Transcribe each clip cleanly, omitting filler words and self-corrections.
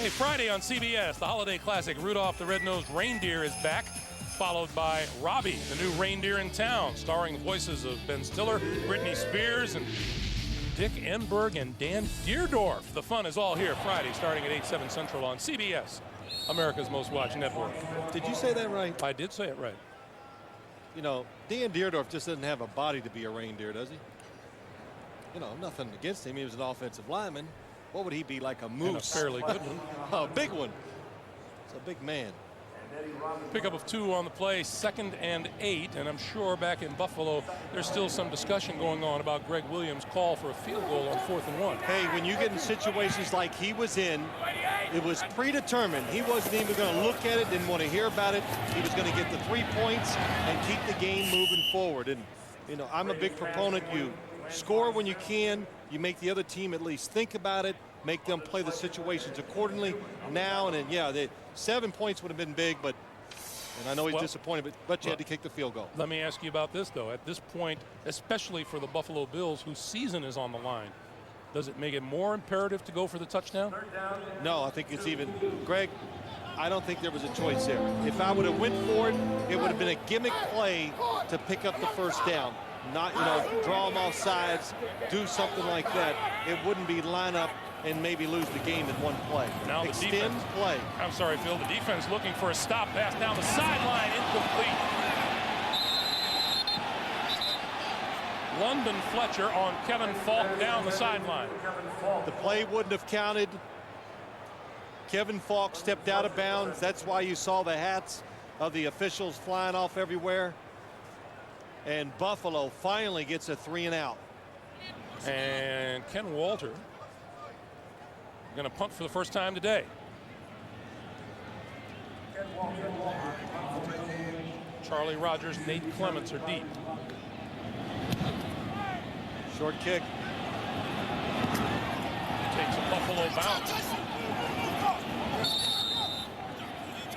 Hey, Friday on CBS, the holiday classic Rudolph the Red-Nosed Reindeer is back, followed by Robbie, the new reindeer in town, starring the voices of Ben Stiller, Britney Spears, and Dick Enberg and Dan Deerdorf. The fun is all here Friday, starting at 8/7 Central on CBS, America's most watched network. Did you say that right? I did say it right. You know, Dan Deerdorf just doesn't have a body to be a reindeer, does he? You know, nothing against him. He was an offensive lineman. What would he be, like a moose? And a fairly good one. A big one. It's a big man. Pickup of 2 on the play, 2nd and 8, and I'm sure back in Buffalo there's still some discussion going on about Greg Williams' call for a field goal on 4th and 1. Hey, when you get in situations like he was in, it was predetermined. He wasn't even going to look at it, didn't want to hear about it. He was going to get the 3 points and keep the game moving forward. And, you know, I'm a big proponent. You score when you can. You make the other team at least think about it, make them play the situations accordingly now. And then, yeah, the 7 points would have been big, but and I know he's disappointed, but you had to kick the field goal. Let me ask you about this, though. At this point, especially for the Buffalo Bills, whose season is on the line, does it make it more imperative to go for the touchdown? No, I think it's even. Greg, I don't think there was a choice there. If I would have went for it, it would have been a gimmick play to pick up the first down. Not, you know, draw them off sides, do something like that. It wouldn't be line up and maybe lose the game in one play. Now the extend defense, play. I'm sorry, Phil. The defense looking for a stop pass down the sideline, incomplete. London Fletcher on Kevin Falk down the sideline. The play wouldn't have counted. Kevin Falk stepped out of bounds. That's why you saw the hats of the officials flying off everywhere. And Buffalo finally gets a 3 and out. And Ken Walter going to punt for the first time today. Charlie Rogers, Nate Clements are deep. Short kick. Takes a Buffalo bounce.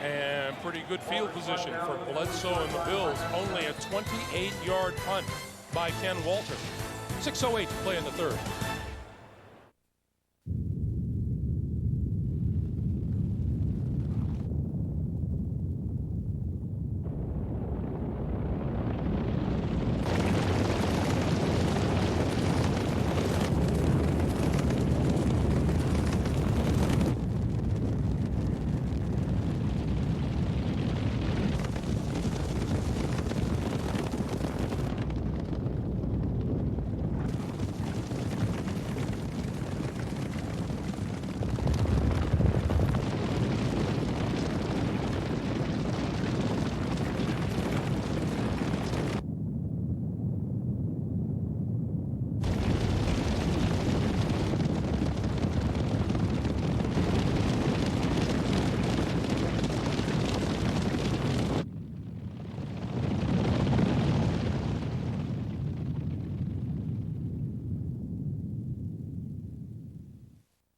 And pretty good field position for Bledsoe and the Bills. Only a 28-yard punt by Ken Walter. 6:08 to play in the third.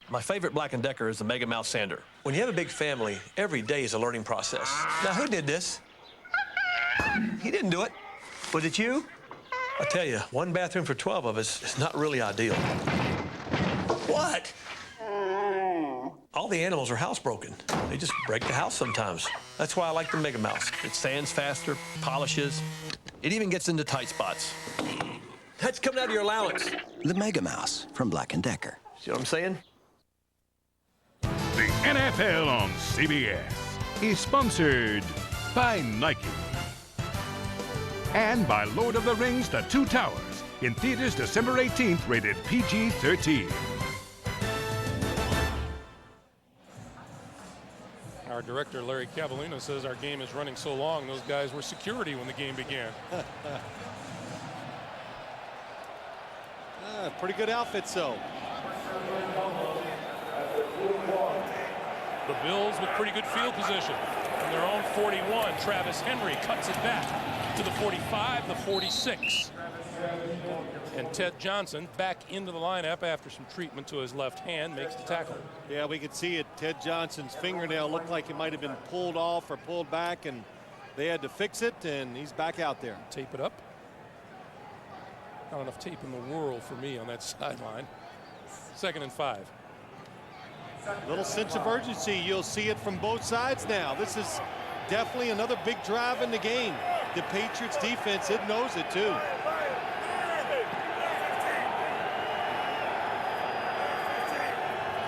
My favorite Black & Decker is the Mega Mouth Sander. When you have a big family, every day is a learning process. Now, who did this? He didn't do it. Was it you? I tell you, one bathroom for 12 of us is not really ideal. What? All the animals are housebroken. They just break the house sometimes. That's why I like the Mega Mouse. It sands faster, polishes. It even gets into tight spots. That's coming out of your allowance. The Mega Mouse from Black & Decker. See what I'm saying? The NFL on CBS is sponsored by Nike and by Lord of the Rings: The Two Towers, in theaters December 18th, rated PG-13. Our director, Larry Cavallino, says our game is running so long, those guys were security when the game began. Pretty good outfit, so. The Bills with pretty good field position. On their own 41, Travis Henry cuts it back to the 45, the 46. And Ted Johnson back into the lineup after some treatment to his left hand, makes the tackle. Yeah, we could see it. Ted Johnson's fingernail looked like it might have been pulled off or pulled back, and they had to fix it, and he's back out there. Tape it up. Not enough tape in the world for me on that sideline. 2nd and 5. Little sense of urgency. You'll see it from both sides now. This is definitely another big drive in the game. The Patriots defense, it knows it too.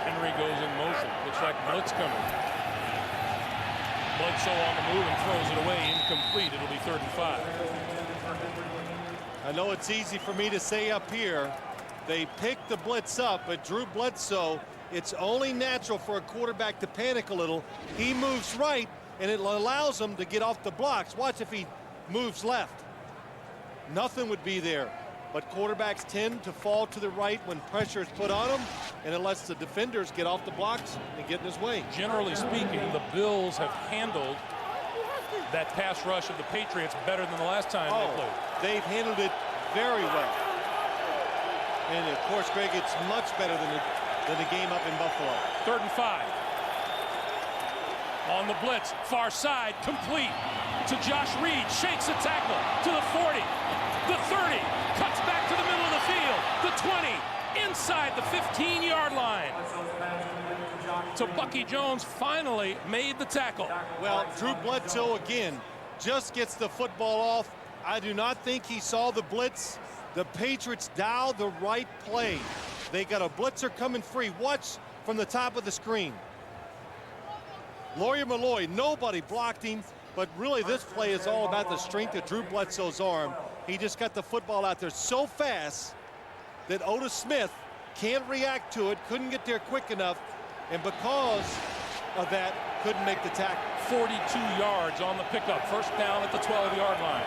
Henry goes in motion. Looks like blitz coming. Bledsoe on the move and throws it away. Incomplete. It'll be 3rd and 5. I know it's easy for me to say up here. They picked the blitz up, but Drew Bledsoe, it's only natural for a quarterback to panic a little. He moves right, and it allows him to get off the blocks. Watch if he moves left. Nothing would be there. But quarterbacks tend to fall to the right when pressure is put on them, and it lets the defenders get off the blocks and get in his way. Generally speaking, the Bills have handled that pass rush of the Patriots better than the last time they played. They've handled it very well. And of course, Greg, it's much better than the game up in Buffalo. 3rd and 5. On the blitz, far side, complete to Josh Reed. Shakes a tackle to the 40, the 30, cuts back to the middle of the field, the 20, inside the 15-yard line. So Bucky Jones finally made the tackle. Well, Drew Bledsoe again just gets the football off. I do not think he saw the blitz. The Patriots dialed the right play. They got a blitzer coming free. Watch from the top of the screen. Lawyer Malloy, nobody blocked him, but really this play is all about the strength of Drew Bledsoe's arm. He just got the football out there so fast that Otis Smith can't react to it, couldn't get there quick enough, and because of that, couldn't make the tackle. 42 yards on the pickup. 1st down at the 12-yard line.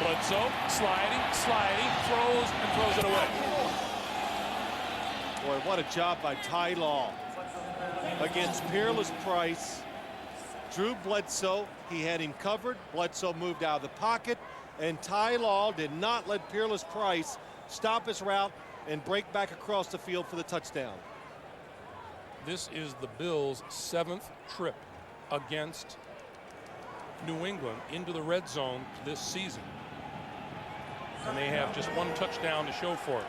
Bledsoe sliding, throws it away. Boy, what a job by Ty Law against Peerless Price. Drew Bledsoe, he had him covered. Bledsoe moved out of the pocket, and Ty Law did not let Peerless Price stop his route and break back across the field for the touchdown. This is the Bills' 7th trip against New England into the red zone this season. And they have just 1 touchdown to show for it.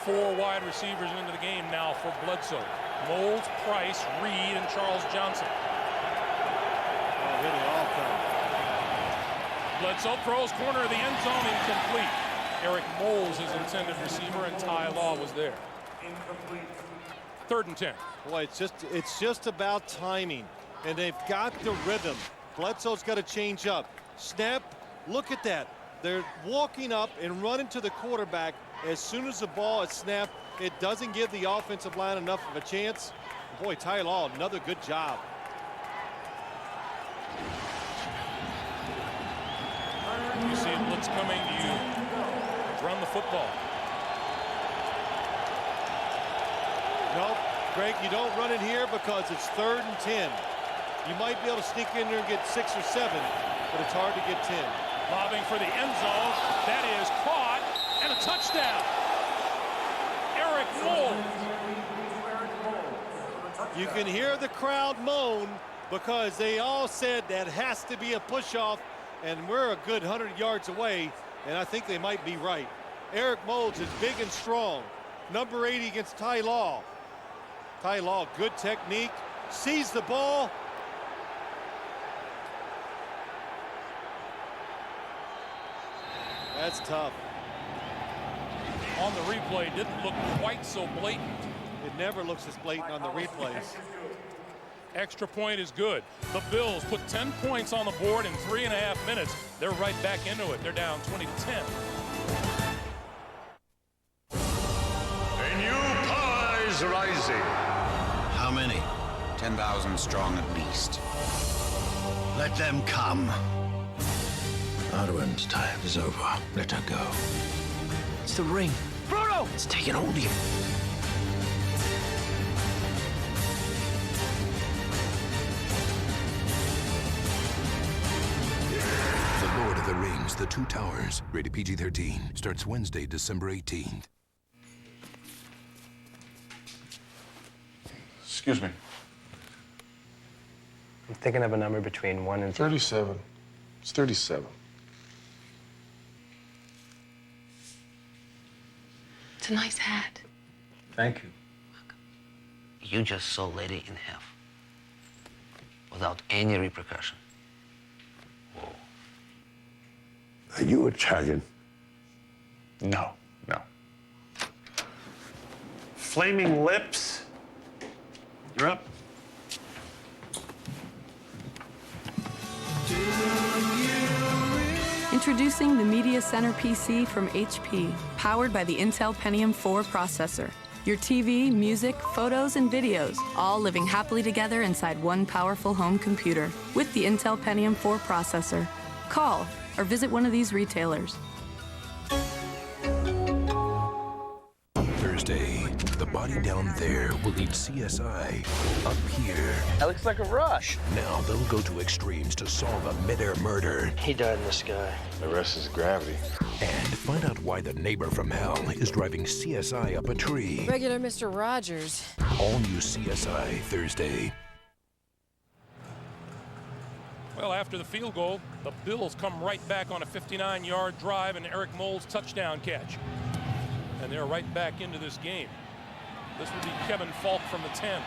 4 wide receivers into the game now for Bledsoe. Moulds, Price, Reed, and Charles Johnson. Oh, really all come. Bledsoe throws corner of the end zone, incomplete. Eric Moulds, his intended receiver, and Ty Law was there. 3rd and 10. Boy, it's just about timing, and they've got the rhythm. Bledsoe's got to change up. Snap, look at that. They're walking up and running to the quarterback. As soon as the ball is snapped, it doesn't give the offensive line enough of a chance. Boy, Ty Law, another good job. You see it looks coming, you run the football. Nope, Greg, you don't run it here because it's 3rd and 10. You might be able to sneak in there and get 6 or 7, but it's hard to get 10. Lobbing for the end zone. That is caught, and a touchdown. Eric Moulds. You can hear the crowd moan because they all said that has to be a push-off, and we're a good 100 yards away, and I think they might be right. Eric Moulds is big and strong. Number 80 against Ty Law. Ty Law, good technique, sees the ball. That's tough. On the replay, didn't look quite so blatant. It never looks as blatant on the replays. Extra point is good. The Bills put 10 points on the board in 3.5 minutes. They're right back into it. They're down 20-10. A new power is rising. How many? 10,000 strong at least. Let them come. Antowain's time is over. Let her go. It's the ring. Bruno! It's taking hold of you. The Lord of the Rings, The Two Towers, rated PG-13, starts Wednesday, December 18th. Excuse me. I'm thinking of a number between 1 and 37. It's 37. It's a nice hat. Thank you. You just saw Lady in half without any repercussion. Whoa. Are you Italian? No. Flaming lips. You're up. Introducing the Media Center PC from HP, powered by the Intel Pentium 4 processor. Your TV, music, photos, and videos, all living happily together inside one powerful home computer with the Intel Pentium 4 processor. Call or visit one of these retailers. Thursday, the body down there will need CSI up here. That looks like a rush. Now they'll go to extremes to solve a mid-air murder. He died in the sky. The rest is gravity. And find out why the neighbor from hell is driving CSI up a tree. Regular Mr. Rogers. All new CSI Thursday. Well, after the field goal, the Bills come right back on a 59-yard drive and Eric Moulds' touchdown catch. And they're right back into this game. This will be Kevin Falk from the 10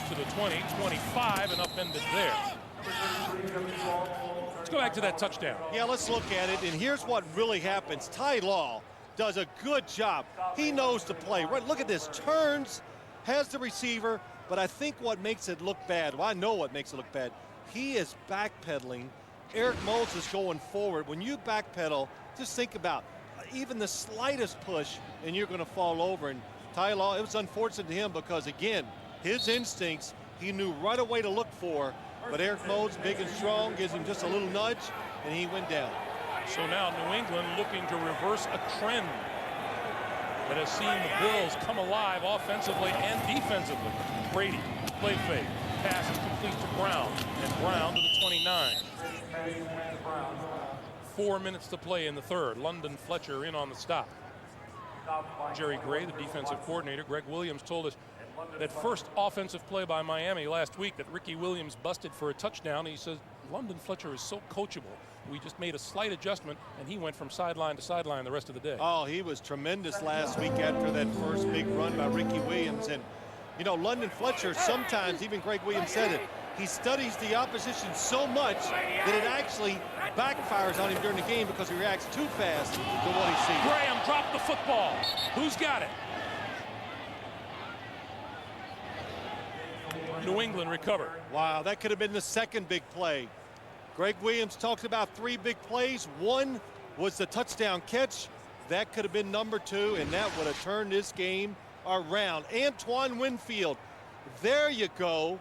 to the 20, 25, and upended there. Let's go back to that touchdown. Yeah, let's look at it. And here's what really happens. Ty Law does a good job. He knows the play. Right, look at this. Turns, has the receiver, but I think what makes it look bad, well, I know what makes it look bad. He is backpedaling. Eric Moulds is going forward. When you backpedal, just think about even the slightest push and you're going to fall over. And Ty Law, it was unfortunate to him because, again, his instincts, he knew right away to look for. But Eric Moulds, big and strong, gives him just a little nudge, and he went down. So now New England looking to reverse a trend that has seen the Bills come alive offensively and defensively. Brady, play fake, pass is complete to Brown, and Brown to the 29. 4 minutes to play in the third. London Fletcher in on the stop. Jerry Gray, the defensive coordinator, Greg Williams told us that first offensive play by Miami last week that Ricky Williams busted for a touchdown. He says London Fletcher is so coachable. We just made a slight adjustment, and he went from sideline to sideline the rest of the day. Oh, he was tremendous last week after that first big run by Ricky Williams. And, you know, London Fletcher sometimes, even Greg Williams said it, he studies the opposition so much that it actually backfires on him during the game because he reacts too fast to what he sees. Graham dropped the football. Who's got it? New England recovered. Wow, that could have been the second big play. Greg Williams talks about 3 big plays. One was the touchdown catch. That could have been number 2, and that would have turned this game around. Antowain Winfield, there you go.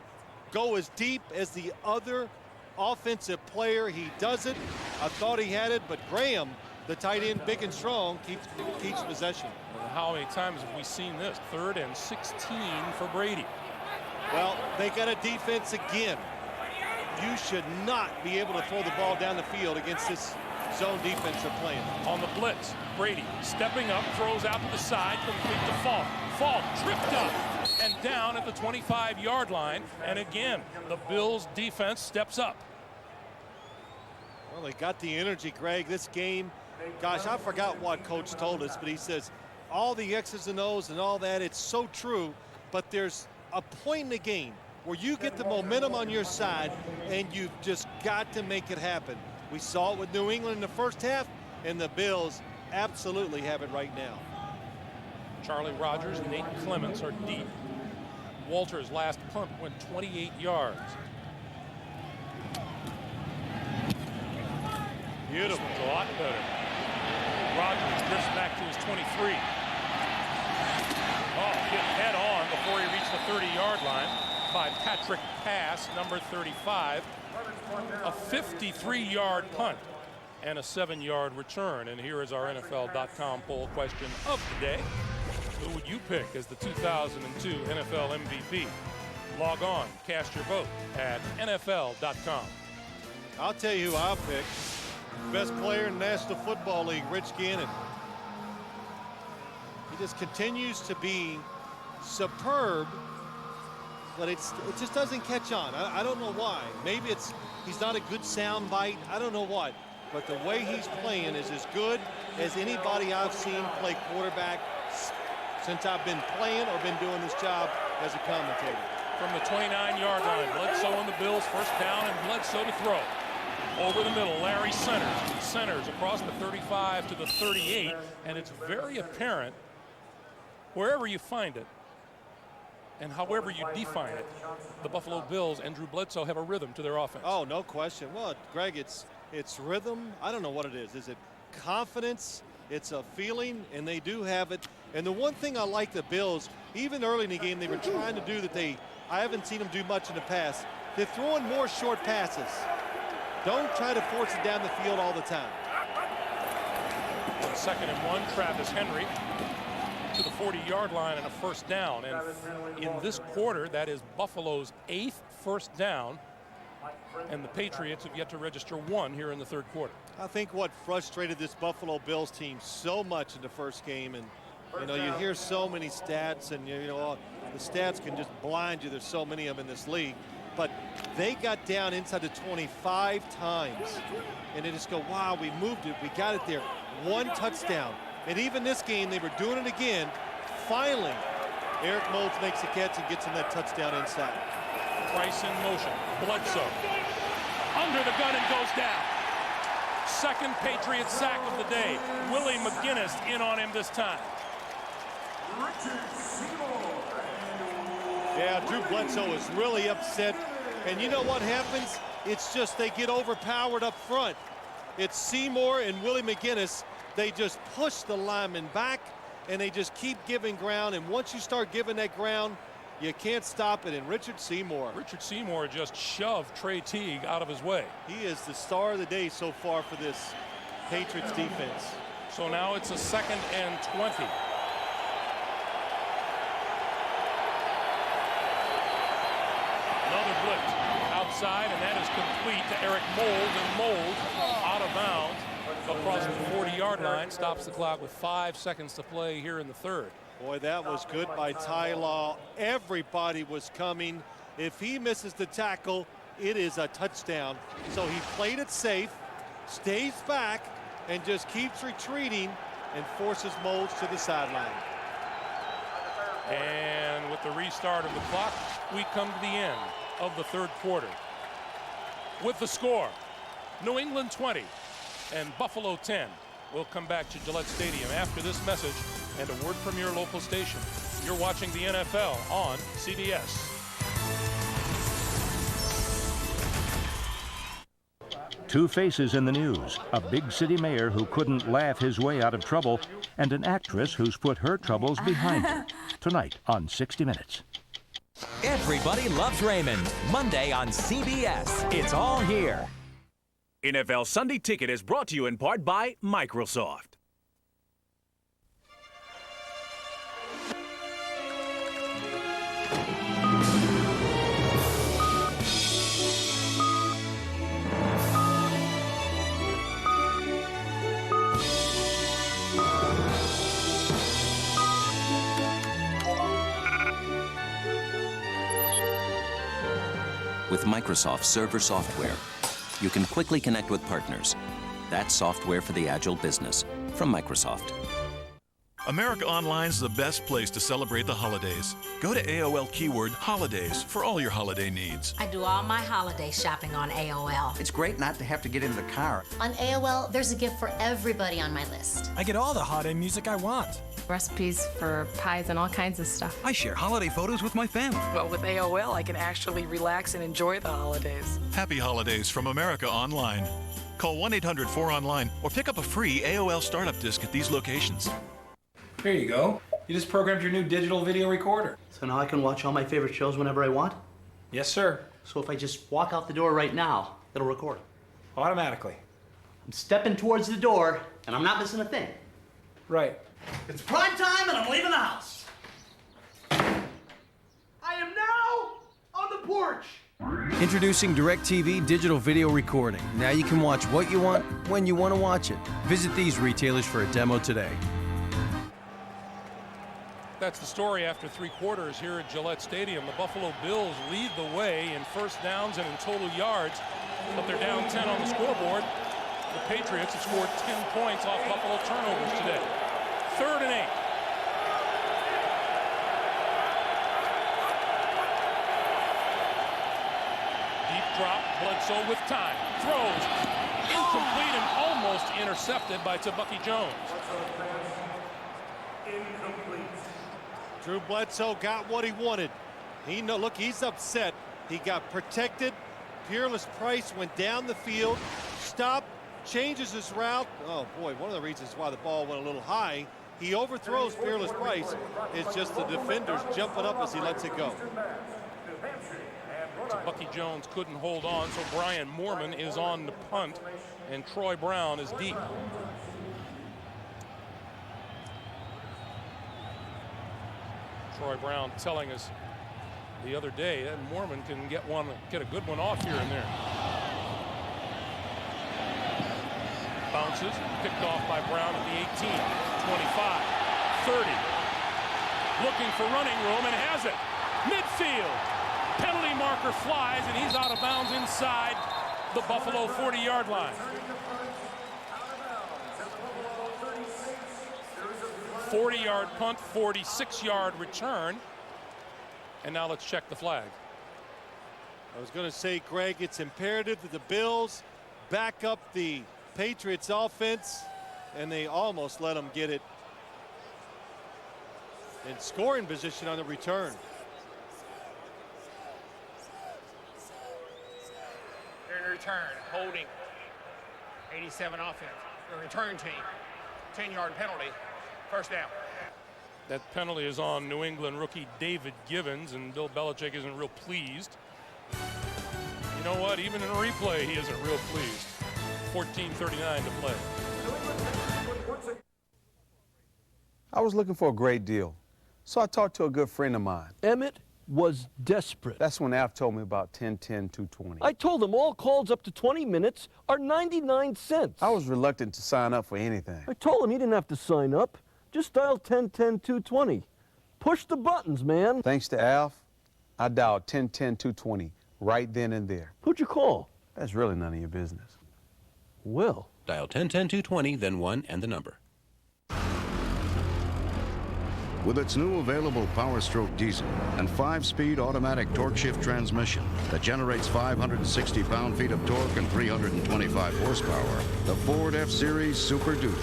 Go as deep as the other offensive player. He does it. I thought he had it, but Graham, the tight end, big and strong, keeps possession. Well, how many times have we seen this? 3rd and 16 for Brady. Well, they got a defense again. You should not be able to throw the ball down the field against this zone defense they're playing. On the blitz, Brady stepping up, throws out to the side, complete to Falk. Falk tripped up and down at the 25-yard line. And again, the Bills defense steps up. Well, they got the energy, Greg. This game, gosh, I forgot what Coach told us, but he says all the X's and O's and all that, it's so true, but there's a point in the game where you get the momentum on your side and you've just got to make it happen. We saw it with New England in the first half, and the Bills absolutely have it right now. Charlie Rogers and Nate Clements are deep. Walter's last punt went 28 yards. Beautiful. A lot better. Rogers drifts back to his 23. Oh, hit head on before he reached the 30-yard line by Patrick Pass, number 35. A 53-yard punt and a 7-yard return. And here is our NFL.com poll question of the day. Who would you pick as the 2002 NFL MVP? Log on, cast your vote at NFL.com. I'll tell you who I'll pick. Best player in the National Football League, Rich Gannon. He just continues to be superb, but it just doesn't catch on. I don't know why. Maybe he's not a good sound bite. I don't know what. But the way he's playing is as good as anybody I've seen play quarterback. since I've been playing or been doing this job as a commentator. From the 29-yard line, Bledsoe and the Bills, first down, and Bledsoe to throw. Over the middle, Larry centers across the 35 to the 38, and it's very apparent wherever you find it and however you define it, the Buffalo Bills and Drew Bledsoe have a rhythm to their offense. Oh, no question. Well, Greg, it's rhythm. I don't know what it is. Is it confidence? It's a feeling, and they do have it. And the one thing I like the Bills, even early in the game, they were trying to do that I haven't seen them do much in the past. They're throwing more short passes. Don't try to force it down the field all the time. 2nd and 1, Travis Henry to the 40-yard line and a first down. And in this quarter, that is Buffalo's 8th first down. And the Patriots have yet to register one here in the third quarter. I think what frustrated this Buffalo Bills team so much in the first game, and you know, you hear so many stats, and you know, the stats can just blind you. There's so many of them in this league. But they got down inside the 25 times, and they just go, wow, we moved it, we got it there. One touchdown. And even this game, they were doing it again. Finally, Eric Moulds makes a catch and gets him that touchdown inside. Price in motion. Bledsoe under the gun and goes down. Second Patriot sack of the day. Willie McGinnis in on him this time. Yeah, Drew Bledsoe is really upset. And you know what happens? It's just they get overpowered up front. It's Seymour and Willie McGinnis. They just push the linemen back, and they just keep giving ground. And once you start giving that ground, you can't stop it. And Richard Seymour just shoved Trey Teague out of his way. He is the star of the day so far for this Patriots defense. So now it's a 2nd and 20. Another blitz outside, and that is complete to Eric Moulds, and Moulds out of bounds across the 40-yard line, stops the clock with 5 seconds to play here in the third. Boy, that was good by Ty Law. Everybody was coming. If he misses the tackle, it is a touchdown. So he played it safe, stays back, and just keeps retreating and forces Moulds to the sideline. And with the restart of the clock, we come to the end of the third quarter. With the score, New England 20 and Buffalo 10. We'll come back to Gillette Stadium after this message and a word from your local station. You're watching the NFL on CBS. Two faces in the news, a big city mayor who couldn't laugh his way out of trouble, and an actress who's put her troubles behind her. Tonight on 60 Minutes. Everybody loves Raymond. Monday on CBS. It's all here. NFL Sunday Ticket is brought to you in part by Microsoft. With Microsoft Server Software, you can quickly connect with partners. That's software for the agile business from Microsoft. America Online's the best place to celebrate the holidays. Go to AOL keyword holidays for all your holiday needs. I do all my holiday shopping on AOL. It's great not to have to get in the car. On AOL, there's a gift for everybody on my list. I get all the holiday music I want. Recipes for pies and all kinds of stuff. I share holiday photos with my family. Well, with AOL, I can actually relax and enjoy the holidays. Happy holidays from America Online. Call 1-800-4ONLINE or pick up a free AOL startup disc at these locations. Here you go. You just programmed your new digital video recorder. So now I can watch all my favorite shows whenever I want? Yes, sir. So if I just walk out the door right now, it'll record? Automatically. I'm stepping towards the door, and I'm not missing a thing. Right. It's prime time, and I'm leaving the house. I am now on the porch. Introducing DirecTV Digital Video Recording. Now you can watch what you want, when you want to watch it. Visit these retailers for a demo today. That's the story after 3 quarters here at Gillette Stadium. The Buffalo Bills lead the way in first downs and in total yards, but they're down 10 on the scoreboard. The Patriots have scored 10 points off Buffalo turnovers today. 3rd and 8. Bledsoe with time. Throws. Incomplete and almost intercepted by Tebucky Jones. Drew Bledsoe got what he wanted. Look, he's upset. He got protected. Peerless Price went down the field, stopped, changes his route. Oh boy, one of the reasons why the ball went a little high. He overthrows Peerless Price. It's just the defenders jumping up as he lets it go. Tebucky Jones couldn't hold on, so Brian Moorman is on the punt, and Troy Brown is deep. Troy Brown telling us the other day that Moorman can get a good one off here and there. Bounces, picked off by Brown at the 18, 25, 30. Looking for running room and has it. Midfield. Penalty marker flies and he's out of bounds inside the Buffalo 40-yard line. 40-yard punt, 46-yard return. And now let's check the flag. I was going to say, Greg, it's imperative that the Bills back up the Patriots offense, and they almost let them get it in scoring position on the return. They're in return, holding 87 offense. The return team, 10-yard penalty, first down. That penalty is on New England rookie David Givens, and Bill Belichick isn't real pleased. You know what? Even in replay, he isn't real pleased. 14:39 to play. I was looking for a great deal, so I talked to a good friend of mine. Emmett was desperate. That's when Alf told me about 10-10-220. I told him all calls up to 20 minutes are 99 cents. I was reluctant to sign up for anything. I told him he didn't have to sign up. Just dial 10-10-220. Push the buttons, man. Thanks to Alf, I dialed 10-10-220 right then and there. Who'd you call? That's really none of your business. Well. Dial 10-10-220, then 1 and the number. With its new available Power Stroke diesel and 5-speed automatic torque shift transmission that generates 560 pound-feet of torque and 325 horsepower, the Ford F-Series Super Duty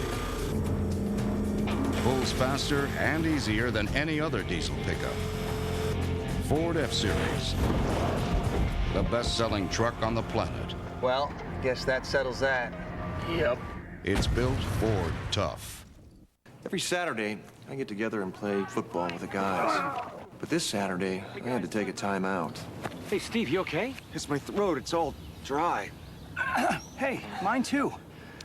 pulls faster and easier than any other diesel pickup. Ford F-Series, the best-selling truck on the planet. Well, guess that settles that. Yep. It's built Ford tough. Every Saturday, I get together and play football with the guys. But this Saturday, I had to take a time out. Hey, Steve, you okay? It's my throat. It's all dry. Hey, mine too.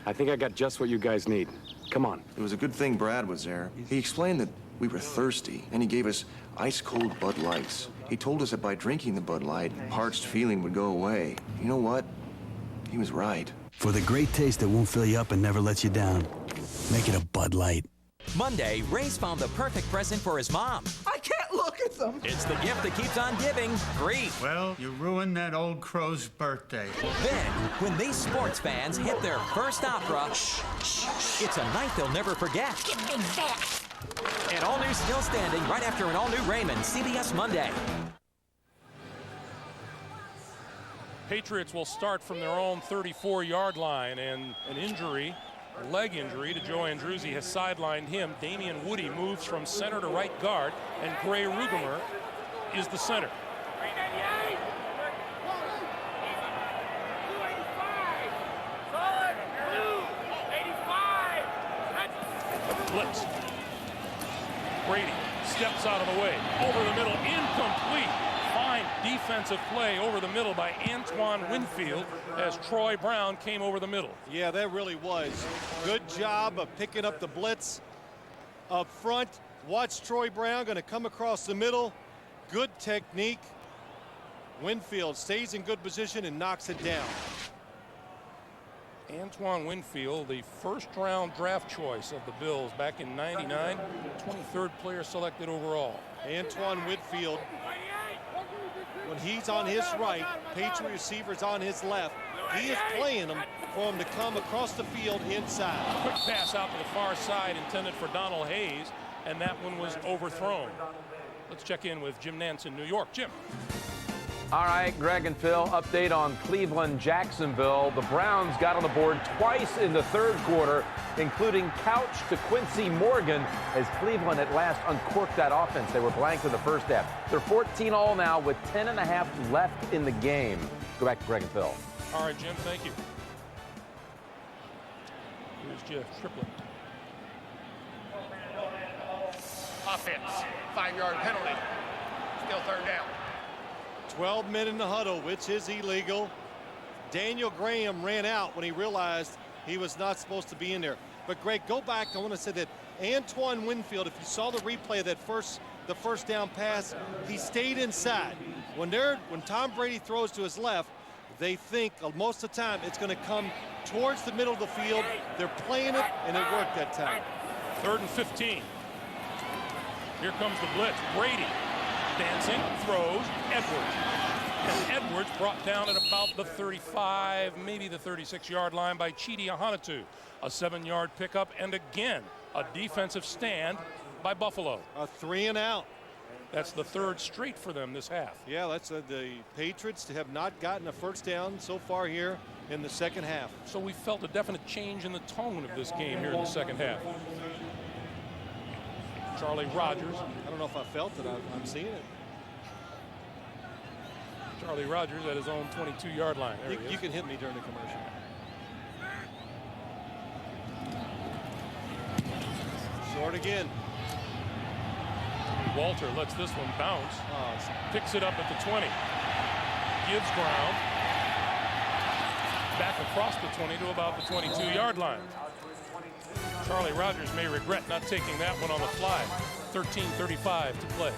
I think I got just what you guys need. Come on. It was a good thing Brad was there. He explained that we were thirsty, and he gave us ice-cold Bud Lights. He told us that by drinking the Bud Light, parched feeling would go away. You know what? He was right. For the great taste that won't fill you up and never lets you down, make it a Bud Light. Monday, Ray's found the perfect present for his mom. I can't look at them. It's the gift that keeps on giving, grief. Well, you ruined that old crow's birthday. Then, when these sports fans hit their first opera, it's a night they'll never forget. Give me that. And all new Still Standing right after an all-new Raymond, CBS Monday. Patriots will start from their own 34-yard line, and an injury, a leg injury to Joe Andruzzi has sidelined him. Damian Woody moves from center to right guard, and Gray Rugemer is the center. Blitz. Brady steps out of the way, over the middle, incomplete. Fine defensive play over the middle by Antowain Winfield as Troy Brown came over the middle. Yeah, that really was. Good job of picking up the blitz up front. Watch Troy Brown going to come across the middle. Good technique. Winfield stays in good position and knocks it down. Antowain Winfield, the first-round draft choice of the Bills back in '99, 23rd player selected overall. Antowain Winfield, when he's on his right, Patriot receivers on his left, he is playing them for him to come across the field inside. Quick pass out to the far side intended for Donald Hayes, and that one was overthrown. Let's check in with Jim Nance in New York. Jim. All right, Greg and Phil, update on Cleveland-Jacksonville. The Browns got on the board twice in the third quarter, including couch to Quincy Morgan, as Cleveland at last uncorked that offense. They were blanked in the first half. They're 14-all now with 10.5 left in the game. Let's go back to Greg and Phil. All right, Jim, thank you. Here's Jeff Triplett. Offense, 5-yard penalty. Still third down. 12 men in the huddle, which is illegal. Daniel Graham ran out when he realized he was not supposed to be in there. But Greg, go back. I want to say that Antowain Winfield, if you saw the replay of that the first down pass, he stayed inside. When Tom Brady throws to his left, they think most of the time it's going to come towards the middle of the field. They're playing it, and it worked that time. 3rd and 15. Here comes the blitz. Brady dancing, throws, Edwards. And Edwards brought down at about the 35, maybe the 36-yard line by Chidi Ahanatu. A 7-yard pickup, and again, a defensive stand by Buffalo. A 3 and out. That's the 3rd straight for them this half. Yeah, that's the Patriots have not gotten a first down so far here in the second half. So we felt a definite change in the tone of this game here in the second half. Charlie Rogers. I don't know if I felt it. I'm seeing it. Charlie Rogers at his own 22-yard line. There You can hit me during the commercial. Short again. Walter lets this one bounce. Picks it up at the 20. Gives ground. Back across the 20 to about the 22-yard line. Charlie Rogers may regret not taking that one on the fly. 13:35 to play.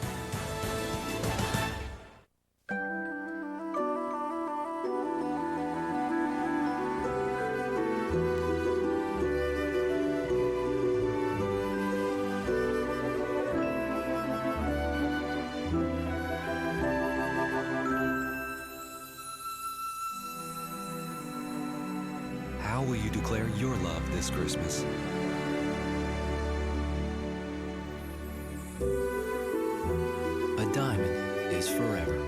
How will you declare your love this Christmas? A diamond is forever.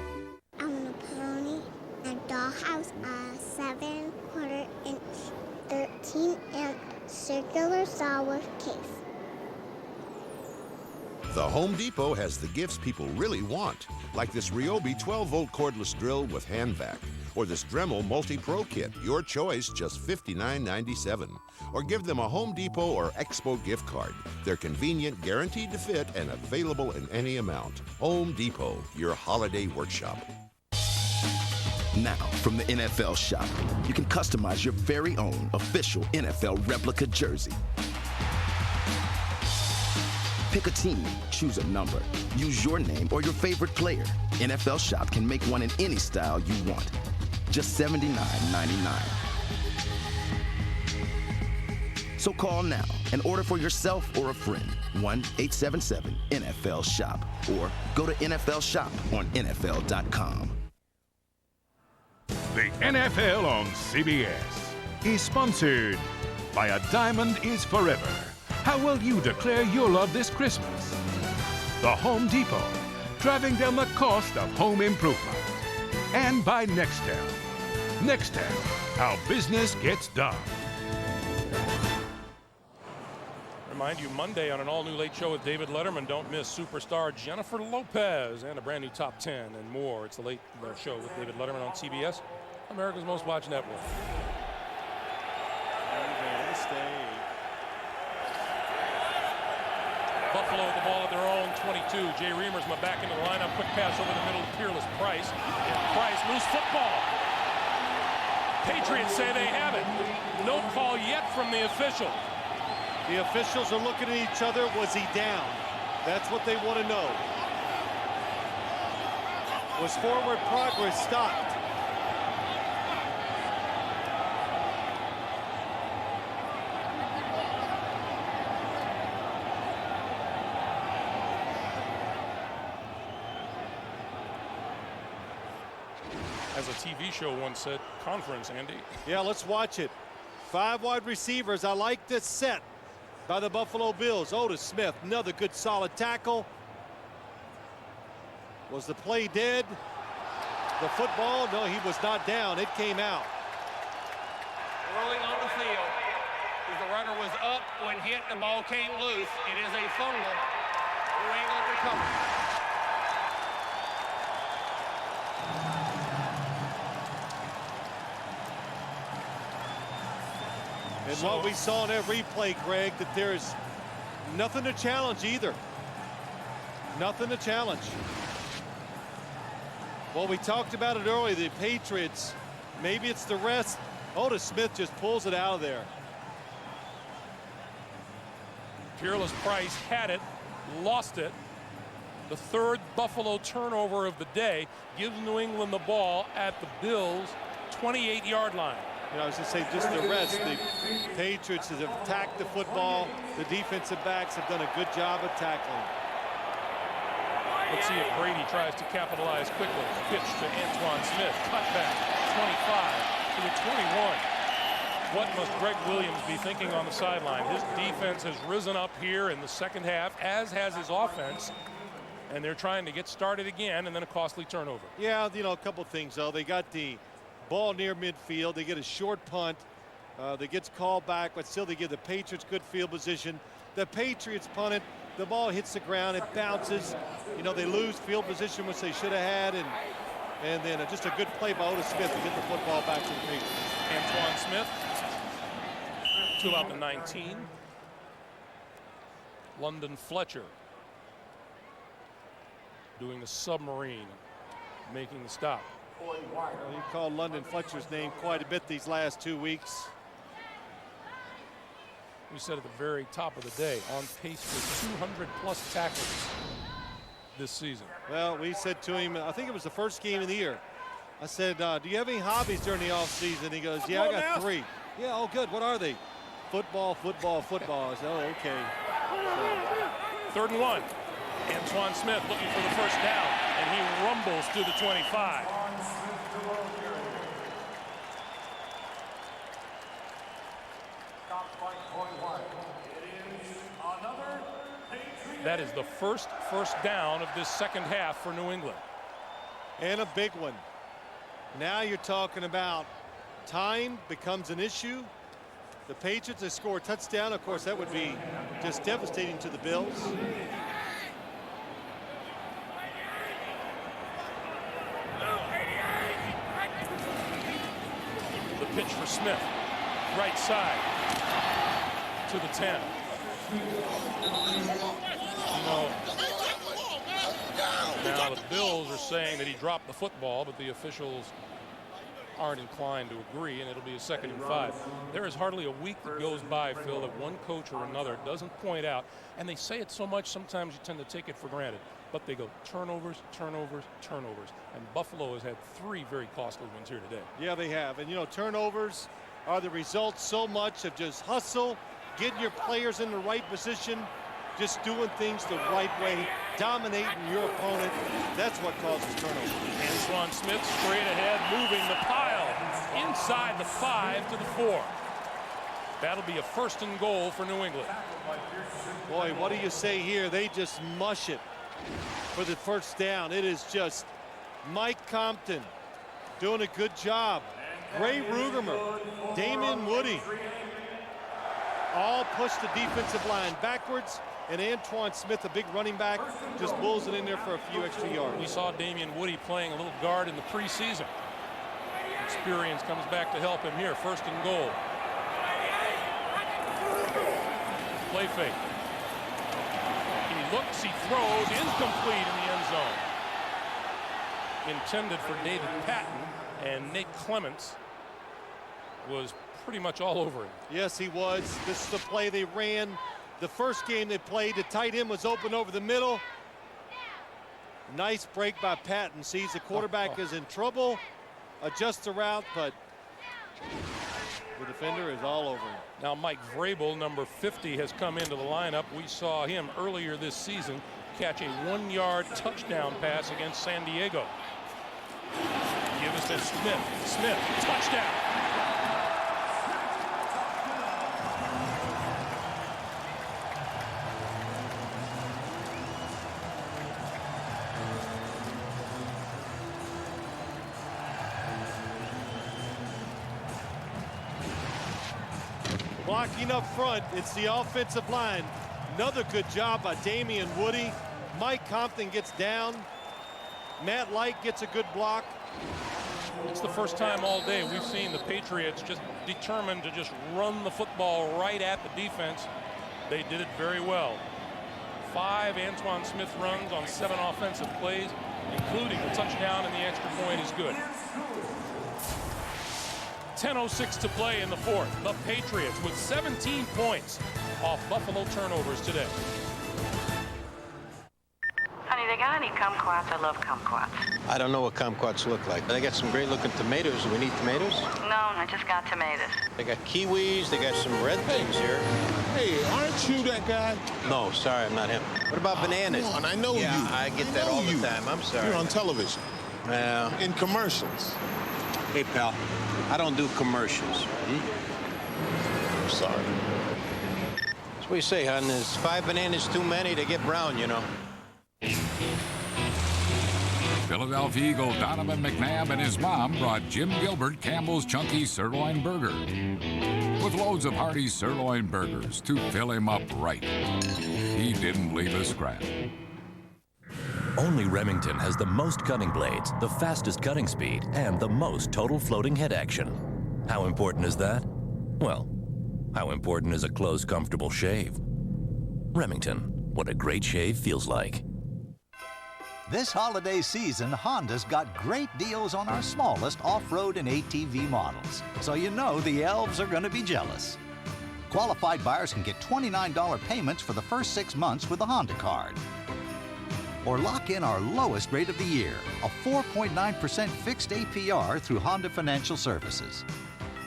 I want a pony, a dollhouse, a 7/4-inch, 13-inch circular Star Wars case. The Home Depot has the gifts people really want, like this Ryobi 12-volt cordless drill with hand vac, or this Dremel Multi-Pro kit, your choice, just $59.97. Or give them a Home Depot or Expo gift card. They're convenient, guaranteed to fit, and available in any amount. Home Depot, your holiday workshop. Now, from the NFL Shop, you can customize your very own official NFL replica jersey. Pick a team, choose a number, use your name or your favorite player. NFL Shop can make one in any style you want. Just $79.99. So call now and order for yourself or a friend. 1-877-NFL-SHOP or go to NFL Shop on NFL.com. The NFL on CBS is sponsored by A Diamond is Forever. How will you declare your love this Christmas? The Home Depot, driving down the cost of home improvement. And by Nextel. Nextel, how business gets done. Remind you, Monday on an all-new Late Show with David Letterman, don't miss superstar Jennifer Lopez and a brand new Top 10 and more. It's the Late Show with David Letterman on CBS, America's most watched network. Buffalo with the ball at their own 22. Jay Reamersma back into the lineup. Quick pass over the middle to Peerless Price. Price, loose football. Patriots say they have it. No call yet from the official. The officials are looking at each other. Was he down? That's what they want to know. Was forward progress stopped? As a TV show once said, conference, Andy. Yeah, let's watch it. 5 wide receivers. I like this set by the Buffalo Bills. Otis Smith, another good solid tackle. Was the play dead? The football, no, he was not down. It came out. Rolling on the field. The runner was up when hit. The ball came loose. It is a fumble. New England recovered. And what we saw in that replay, Greg, that there's nothing to challenge either. Nothing to challenge. Well, we talked about it earlier, the Patriots, maybe it's the rest. Otis Smith just pulls it out of there. Peerless Price had it, lost it. The third Buffalo turnover of the day gives New England the ball at the Bills' 28-yard line. You know, I was going to say just the rest. The Patriots have attacked the football. The defensive backs have done a good job of tackling. Let's see if Brady tries to capitalize quickly. Pitch to Antowain Smith. Cutback. 25 to the 21. What must Greg Williams be thinking on the sideline? His defense has risen up here in the second half, as has his offense. And they're trying to get started again, and then a costly turnover. Yeah, you know, a couple things, though. They got the ball near midfield. They get a short punt that gets called back, but still they give the Patriots good field position. The Patriots punt it. The ball hits the ground. It bounces. You know, they lose field position, which they should have had. And then just a good play by Otis Smith to get the football back to the Patriots. Antowain Smith to about the 19. London Fletcher doing the submarine, making the stop. Well, you called London Fletcher's name quite a bit these last 2 weeks. We said at the very top of the day, on pace for 200+ tackles this season. Well, we said to him, I think it was the first game of the year. I said, do you have any hobbies during the offseason? He goes, yeah, I got 3. Yeah, oh, good. What are they? Football, football, football. I said, oh, okay. So. 3rd and 1. Antowain Smith looking for the first down, and he rumbles to the 25. That is the first down of this second half for New England. And a big one. Now you're talking about time becomes an issue. The Patriots, they score a touchdown. Of course, that would be just devastating to the Bills. The pitch for Smith. Right side to the 10. You know, now the Bills are saying that he dropped the football, but the officials aren't inclined to agree, and it'll be a 2nd and 5. There is hardly a week that goes by, Phil, that one coach or another doesn't point out, and they say it so much sometimes you tend to take it for granted, but they go turnovers, turnovers, turnovers, and Buffalo has had 3 very costly ones here today. Yeah, they have, and you know, turnovers are the result so much of just hustle, getting your players in the right position, just doing things the right way, dominating your opponent. That's what causes turnovers. Antowain Smith straight ahead, moving the pile inside the 5 to the 4. That'll be a 1st and goal for New England. Boy, what do you say here? They just mush it for the first down. It is just Mike Compton doing a good job. Ray Rugermer, Damian Woody, all push the defensive line backwards, and Antowain Smith, a big running back, just bulls it in there for a few extra yards. We saw Damian Woody playing a little guard in the preseason. Experience comes back to help him here. 1st and goal. Play fake. He looks, he throws, incomplete in the end zone. Intended for David Patten, and Nate Clements was pretty much all over him. Yes, he was. This is the play they ran. The first game they played, the tight end was open over the middle. Nice break by Patten. Sees the quarterback is in trouble. Adjusts the route, but the defender is all over him. Now Mike Vrabel, number 50, has come into the lineup. We saw him earlier this season catch a 1-yard touchdown pass against San Diego. Give us to Smith. Smith, touchdown. Blocking up front, it's the offensive line. Another good job by Damian Woody. Mike Compton gets down. Matt Light gets a good block. It's the first time all day we've seen the Patriots just determined to just run the football right at the defense. They did it very well. 5 Antowain Smith runs on 7 offensive plays, including the touchdown, and the extra point is good. 10:06 to play in the fourth. The Patriots with 17 points off Buffalo turnovers today. Honey, they got any kumquats? I love kumquats. I don't know what kumquats look like. They got some great looking tomatoes. Do we need tomatoes? No, I just got tomatoes. They got kiwis. They got some red things here. Hey, aren't you that guy? No, sorry, I'm not him. What about bananas? Come on, I know you. I get that all the time. I'm sorry. You're on television. Well, in commercials. Hey, pal, I don't do commercials. I'm sorry. That's what you say, hon. There's 5 bananas too many to get brown, you know. Philadelphia Eagle Donovan McNabb and his mom brought Jim Gilbert Campbell's Chunky Sirloin Burger with loads of hearty sirloin burgers to fill him up right. He didn't leave a scrap. Only Remington has the most cutting blades, the fastest cutting speed, and the most total floating head action. How important is that? Well, how important is a close, comfortable shave? Remington, what a great shave feels like. This holiday season, Honda's got great deals on our smallest off-road and ATV models. So you know the elves are going to be jealous. Qualified buyers can get $29 payments for the first 6 months with a Honda card. Or lock in our lowest rate of the year, a 4.9% fixed APR through Honda Financial Services.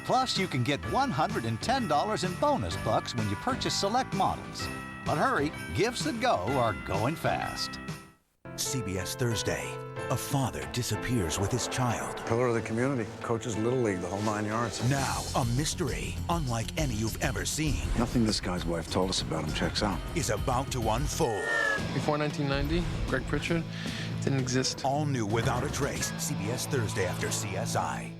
Plus, you can get $110 in bonus bucks when you purchase select models. But hurry, gifts that go are going fast. CBS Thursday. A father disappears with his child. Pillar of the community. Coaches Little League, the whole 9 yards. Now, a mystery, unlike any you've ever seen. Nothing this guy's wife told us about him checks out. Is about to unfold. Before 1990, Greg Pritchard didn't exist. All new without a trace. CBS Thursday after CSI.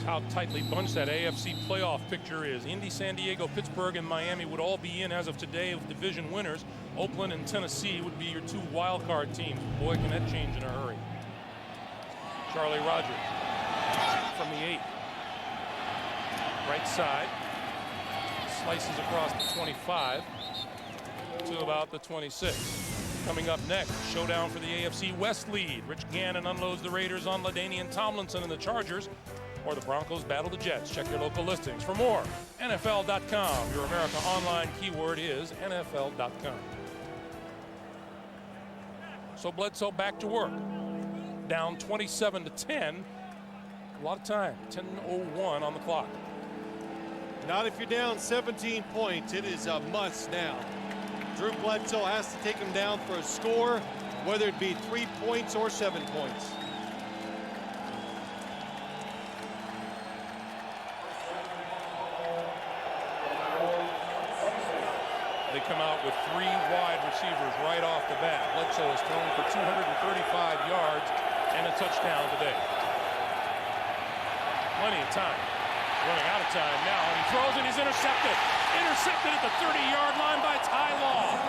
How tightly bunched that AFC playoff picture is. Indy, San Diego, Pittsburgh, and Miami would all be in as of today with division winners. Oakland and Tennessee would be your 2 wild card teams. Boy, can that change in a hurry. Charlie Rogers from the 8. Right side. Slices across the 25 to about the 26. Coming up next, showdown for the AFC West lead. Rich Gannon unloads the Raiders on LaDainian Tomlinson and the Chargers. Or the Broncos battle the Jets. Check your local listings. For more, NFL.com. Your America Online keyword is NFL.com. So Bledsoe back to work. Down 27-10. A lot of time. 10:01 on the clock. Not if you're down 17 points. It is a must now. Drew Bledsoe has to take him down for a score, whether it be 3 points or 7 points. They come out with 3 wide receivers right off the bat. Bledsoe has thrown for 235 yards and a touchdown today. Plenty of time. Running out of time now, and he throws and he's intercepted. Intercepted at the 30-yard line by Ty Law.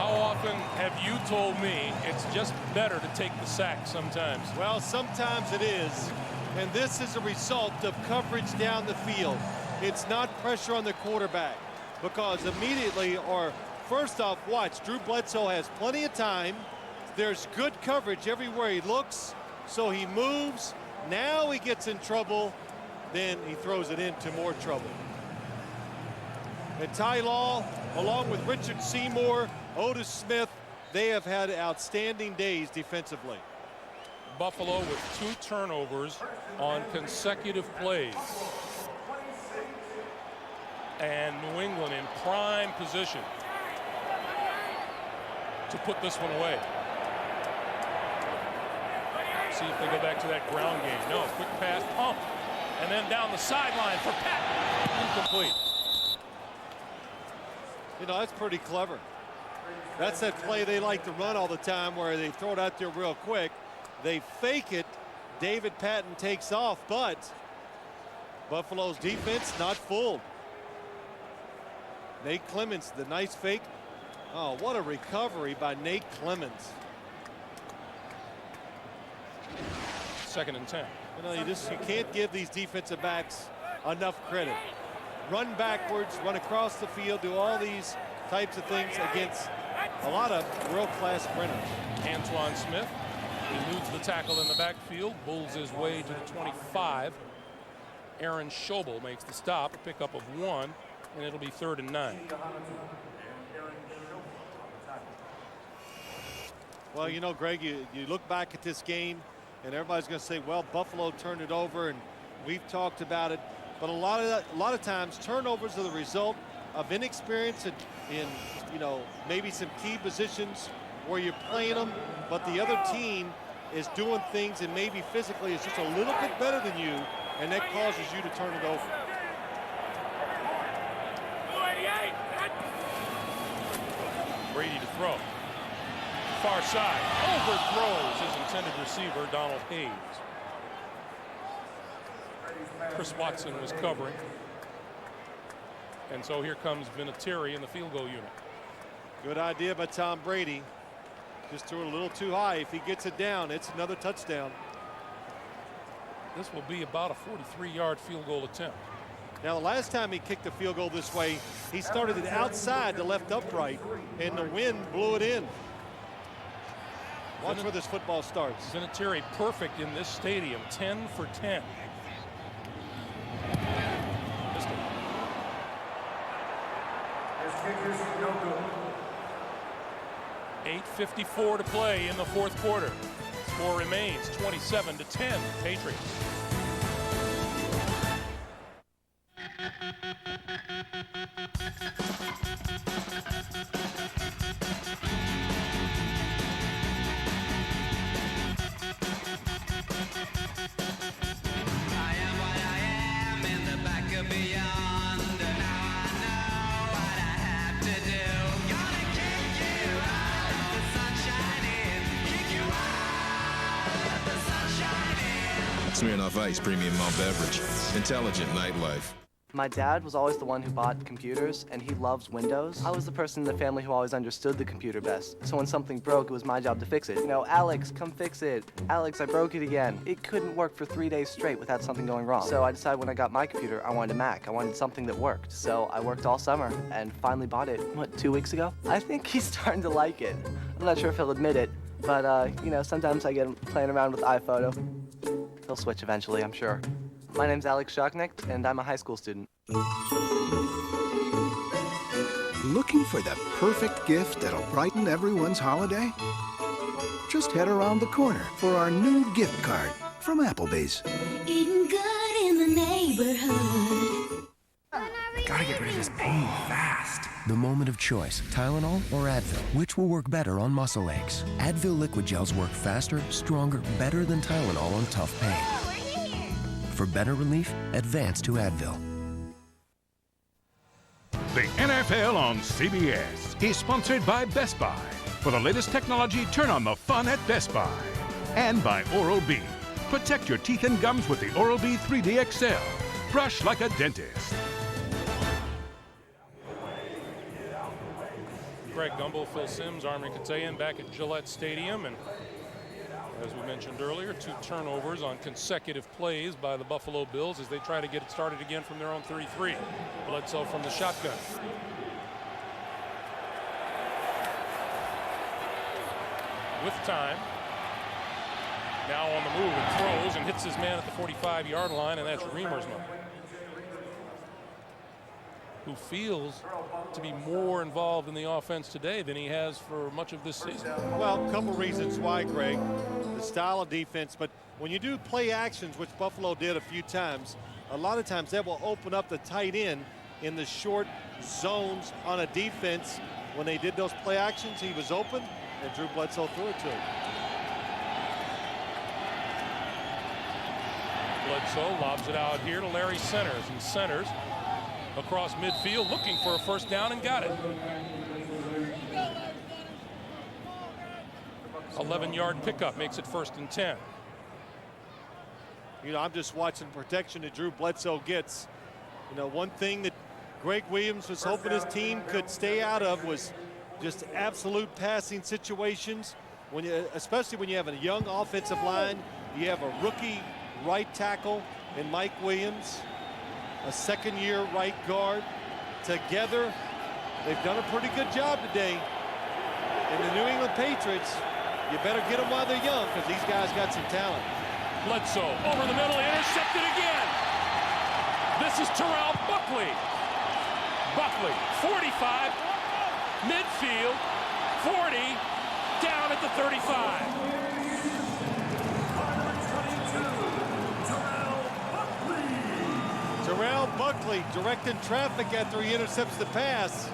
How often have you told me it's just better to take the sack sometimes? Well, sometimes it is. And this is a result of coverage down the field. It's not pressure on the quarterback, because immediately, or first off, watch, Drew Bledsoe has plenty of time. There's good coverage everywhere he looks, so he moves. Now he gets in trouble, then he throws it into more trouble. And Ty Law, along with Richard Seymour, Otis Smith, they have had outstanding days defensively. Buffalo with 2 turnovers on consecutive plays. And New England in prime position to put this one away. See if they go back to that ground game. No, quick pass, pump, and then down the sideline for Patten. Incomplete. You know, that's pretty clever. That's that play they like to run all the time, where they throw it out there real quick. They fake it. David Patten takes off, but Buffalo's defense not fooled. Nate Clements, the nice fake. Oh, what a recovery by Nate Clements. 2nd and 10. You know, you can't give these defensive backs enough credit. Run backwards, run across the field, do all these types of things against a lot of world-class sprinters. Antowain Smith eludes the tackle in the backfield, bulls his way to the 25. Aaron Schobel makes the stop, a pickup of 1, and it'll be 3rd and 9. Well, you know, Greg, you look back at this game, and everybody's going to say, well, Buffalo turned it over, and we've talked about it. But a lot of times, turnovers are the result of inexperience in you know, maybe some key positions where you're playing them, but the other team is doing things and maybe physically is just a little bit better than you, and that causes you to turn it over. Brady to throw. Far side. Overthrows his intended receiver, Donald Hayes. Chris Watson was covering. And so here comes Vinatieri in the field goal unit. Good idea by Tom Brady. Just threw it a little too high. If he gets it down, it's another touchdown. This will be about a 43-yard field goal attempt. Now, the last time he kicked the field goal this way, he started it outside the left upright, and the wind blew it in. Watch where this football starts. Vinatieri perfect in this stadium, 10 for 10. 8:54 to play in the 4th quarter. Score remains 27-10, Patriots. Smirnoff Ice Premium Malt Beverage. Intelligent nightlife. My dad was always the one who bought computers, and he loves Windows. I was the person in the family who always understood the computer best. So when something broke, it was my job to fix it. You know, Alex, come fix it. Alex, I broke it again. It couldn't work for 3 days straight without something going wrong. So I decided when I got my computer, I wanted a Mac. I wanted something that worked. So I worked all summer and finally bought it, what, 2 weeks ago? I think he's starting to like it. I'm not sure if he'll admit it, but, you know, sometimes I get him playing around with iPhoto. He'll switch eventually, I'm sure. My name's Alex Shocknick, and I'm a high school student. Looking for the perfect gift that'll brighten everyone's holiday? Just head around the corner for our new gift card from Applebee's. Eating good in the neighborhood. Gotta get rid of this pain fast. The moment of choice, Tylenol or Advil, which will work better on muscle aches? Advil liquid gels work faster, stronger, better than Tylenol on tough pain. For better relief, advance to Advil. The NFL on CBS is sponsored by Best Buy. For the latest technology, turn on the fun at Best Buy. And by Oral-B. Protect your teeth and gums with the Oral-B 3D XL. Brush like a dentist. Greg Gumbel, Phil Simms, Armin Katayan back at Gillette Stadium. And as we mentioned earlier, 2 turnovers on consecutive plays by the Buffalo Bills as they try to get it started again from their own 33. Bledsoe from the shotgun. With time. Now on the move and throws and hits his man at the 45-yard line, and that's Reamersma, who feels to be more involved in the offense today than he has for much of this season. Well, a couple reasons why, Greg. The style of defense, but when you do play actions, which Buffalo did a few times, a lot of times that will open up the tight end in the short zones on a defense. When they did those play actions, he was open, and Drew Bledsoe threw it to him. Bledsoe lobs it out here to Larry Centers, and Centers across midfield looking for a first down and got it. 11-yard pickup makes it 1st and 10. You know, I'm just watching protection that Drew Bledsoe gets. You know, one thing that Greg Williams was hoping his team could stay out of was just absolute passing situations. When you, especially when you have a young offensive line, you have a rookie right tackle in Mike Williams, a second-year right guard. Together, they've done a pretty good job today. And the New England Patriots, you better get them while they're young, because these guys got some talent. Bledsoe over the middle, intercepted again. This is Terrell Buckley. Buckley, 45, midfield, 40, down at the 35. Terrell Buckley directing traffic after he intercepts the pass,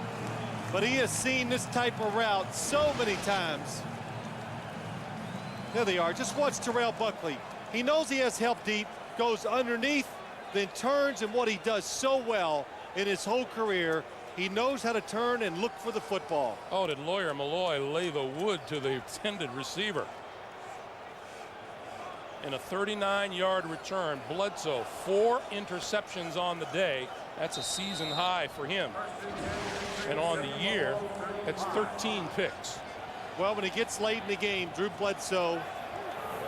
but he has seen this type of route so many times. There they are. Just watch Terrell Buckley. He knows he has help deep, goes underneath, then turns, and what he does so well in his whole career, he knows how to turn and look for the football. Oh, did Lawyer Malloy lay the wood to the intended receiver? In a 39-yard return, Bledsoe, 4 interceptions on the day. That's a season high for him. And on the year, it's 13 picks. Well, when he gets late in the game, Drew Bledsoe,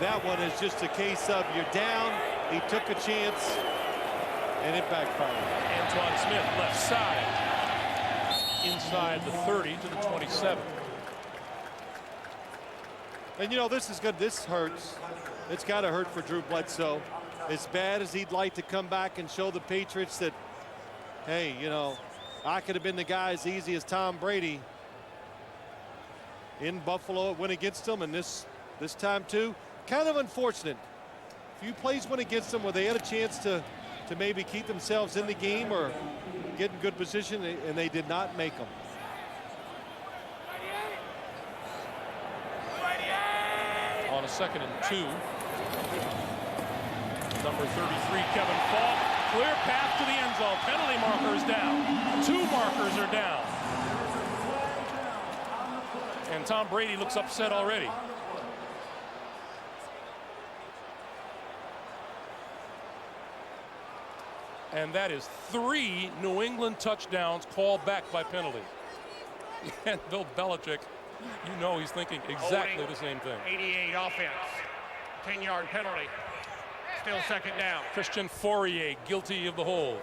that one is just a case of you're down, he took a chance, and it backfired. Antowain Smith, left side, inside the 30 to the 27. And you know, this is good. This hurts. It's got to hurt for Drew Bledsoe. As bad as he'd like to come back and show the Patriots that, hey, you know, I could have been the guy as easy as Tom Brady. In Buffalo, it went against them, and this time too, kind of unfortunate. A few plays went against them where they had a chance to maybe keep themselves in the game or get in good position, and they did not make them. On a 2nd and 2. Number 33, Kevin Falk. Clear path to the end zone. Penalty markers down. 2 markers are down. And Tom Brady looks upset already. And that is 3 New England touchdowns called back by penalty. And Bill Belichick, you know he's thinking exactly the same thing. 88 offense, 10-yard penalty, still 2nd down. Christian Fourier guilty of the hold.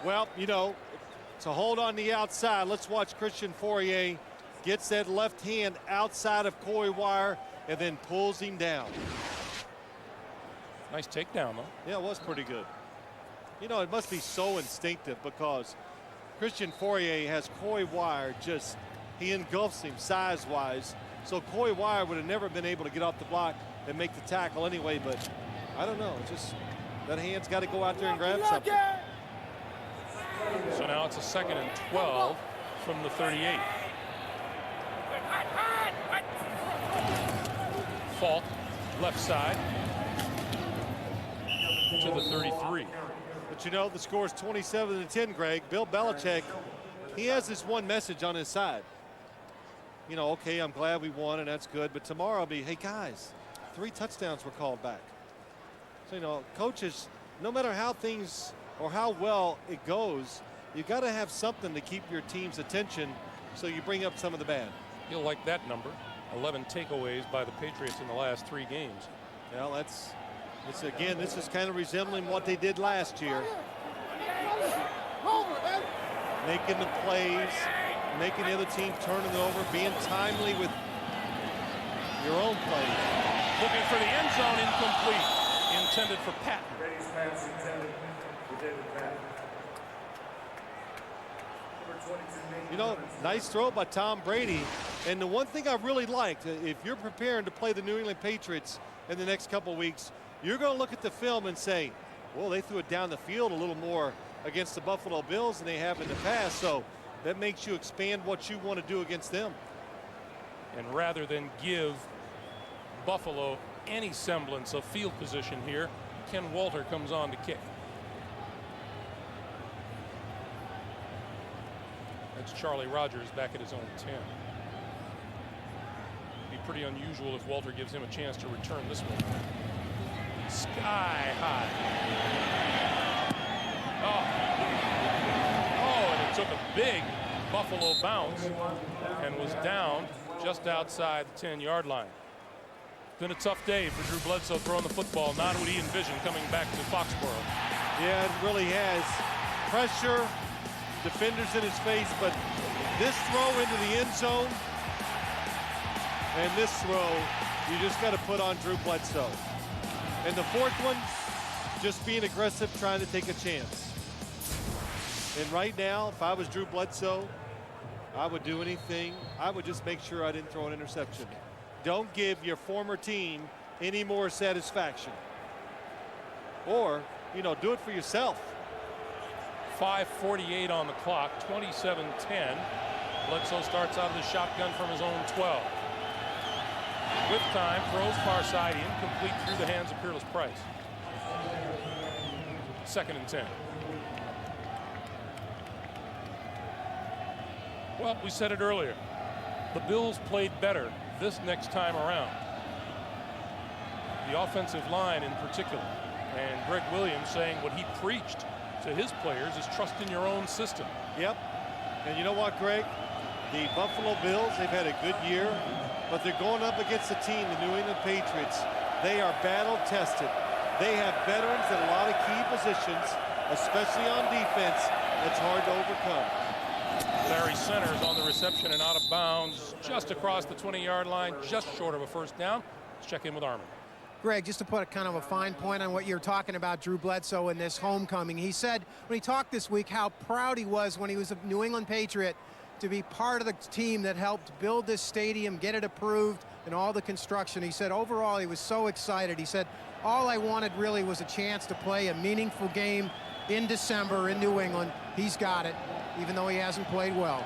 Well, you know, to hold on the outside, let's watch Christian Fourier gets that left hand outside of Coy Wire and then pulls him down. Nice takedown, though. Yeah, it was pretty good. You know, it must be so instinctive because Christian Fourier has Coy Wire just, he engulfs him size-wise. So Coy Wire would have never been able to get off the block and make the tackle anyway, but I don't know. Just that hand's got to go out there and grab something. So now it's a 2nd and 12 from the 38. Falk, left side to the 33. But you know, the score is 27-10, Greg. Bill Belichick, he has this one message on his side. You know, okay, I'm glad we won and that's good, but tomorrow I'll be, hey guys, 3 touchdowns were called back. So, you know, coaches, no matter how things or how well it goes, you got to have something to keep your team's attention, so you bring up some of the bad. You'll like that number. 11 takeaways by the Patriots in the last 3 games. Well, it's again, this is kind of resembling what they did last year. Making the plays, making the other team turn it over, being timely with your own play. Looking for the end zone, incomplete. Intended for Patten. You know, nice throw by Tom Brady. And the one thing I really liked, if you're preparing to play the New England Patriots in the next couple weeks, you're going to look at the film and say, well, they threw it down the field a little more against the Buffalo Bills than they have in the past. So that makes you expand what you want to do against them. And rather than give Buffalo any semblance of field position here, Ken Walter comes on to kick. That's Charlie Rogers back at his own 10. pretty unusual if Walter gives him a chance to return this one. Sky high. Oh, and it took a big Buffalo bounce and was down just outside the 10-yard line. Been a tough day for Drew Bledsoe throwing the football, not what he envisioned coming back to Foxborough. Yeah, it really has. Pressure, defenders in his face, but this throw into the end zone and this throw, you just got to put on Drew Bledsoe. And the fourth one, just being aggressive, trying to take a chance. And right now, if I was Drew Bledsoe, I would do anything. I would just make sure I didn't throw an interception. Don't give your former team any more satisfaction. Or, you know, do it for yourself. 5:48 on the clock, 27-10. Bledsoe starts out of the shotgun from his own 12. With time, throws far side, incomplete through the hands of Peerless Price. 2nd and 10. Well, we said it earlier. The Bills played better this next time around. The offensive line in particular. And Greg Williams saying what he preached to his players is trust in your own system. Yep. And you know what, Greg? The Buffalo Bills, they've had a good year, but they're going up against a team, the New England Patriots. They are battle tested. They have veterans in a lot of key positions, especially on defense. That's hard to overcome. Larry Centers on the reception and out of bounds just across the 20-yard line, just short of a first down. Let's check in with Armin. Greg, just to put a kind of a fine point on what you're talking about, Drew Bledsoe in this homecoming, he said when he talked this week how proud he was when he was a New England Patriot to be part of the team that helped build this stadium, get it approved, and all the construction. He said overall he was so excited. He said all I wanted really was a chance to play a meaningful game in December in New England. He's got it, even though he hasn't played well.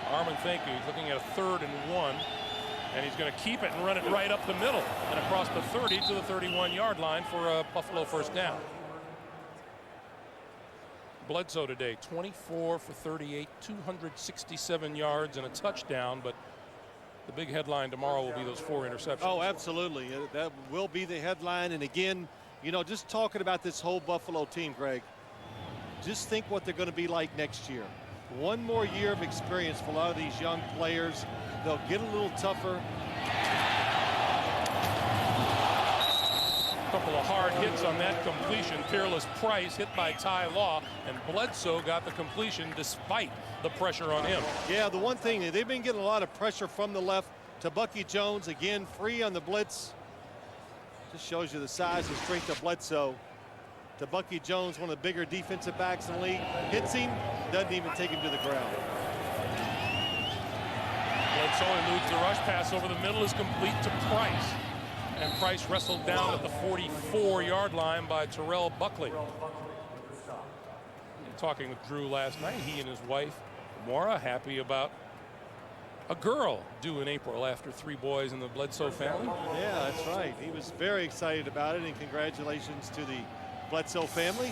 Armin, thank you. He's looking at a 3rd and 1. And he's going to keep it and run it right up the middle and across the 30 to the 31-yard line for a Buffalo first down. Bledsoe today, 24 for 38, 267 yards and a touchdown, but the big headline tomorrow will be those 4 interceptions. Oh, absolutely. That will be the headline. And again, you know, just talking about this whole Buffalo team, Greg, just think what they're going to be like next year. One more year of experience for a lot of these young players. They'll get a little tougher. A couple of hard hits on that completion. Peerless Price hit by Ty Law, and Bledsoe got the completion despite the pressure on him. Yeah, the one thing, they've been getting a lot of pressure from the left to Bucky Jones. Again, free on the blitz. Just shows you the size and strength of Bledsoe. To Bucky Jones, one of the bigger defensive backs in the league. Hits him, doesn't even take him to the ground. Bledsoe eludes the rush. Pass over the middle is complete to Price. And Price wrestled down at the 44-yard line by Terrell Buckley. Talking with Drew last night, he and his wife, Maura, happy about a girl due in April after 3 boys in the Bledsoe family. Yeah, that's right. He was very excited about it, and congratulations to the Bledsoe family.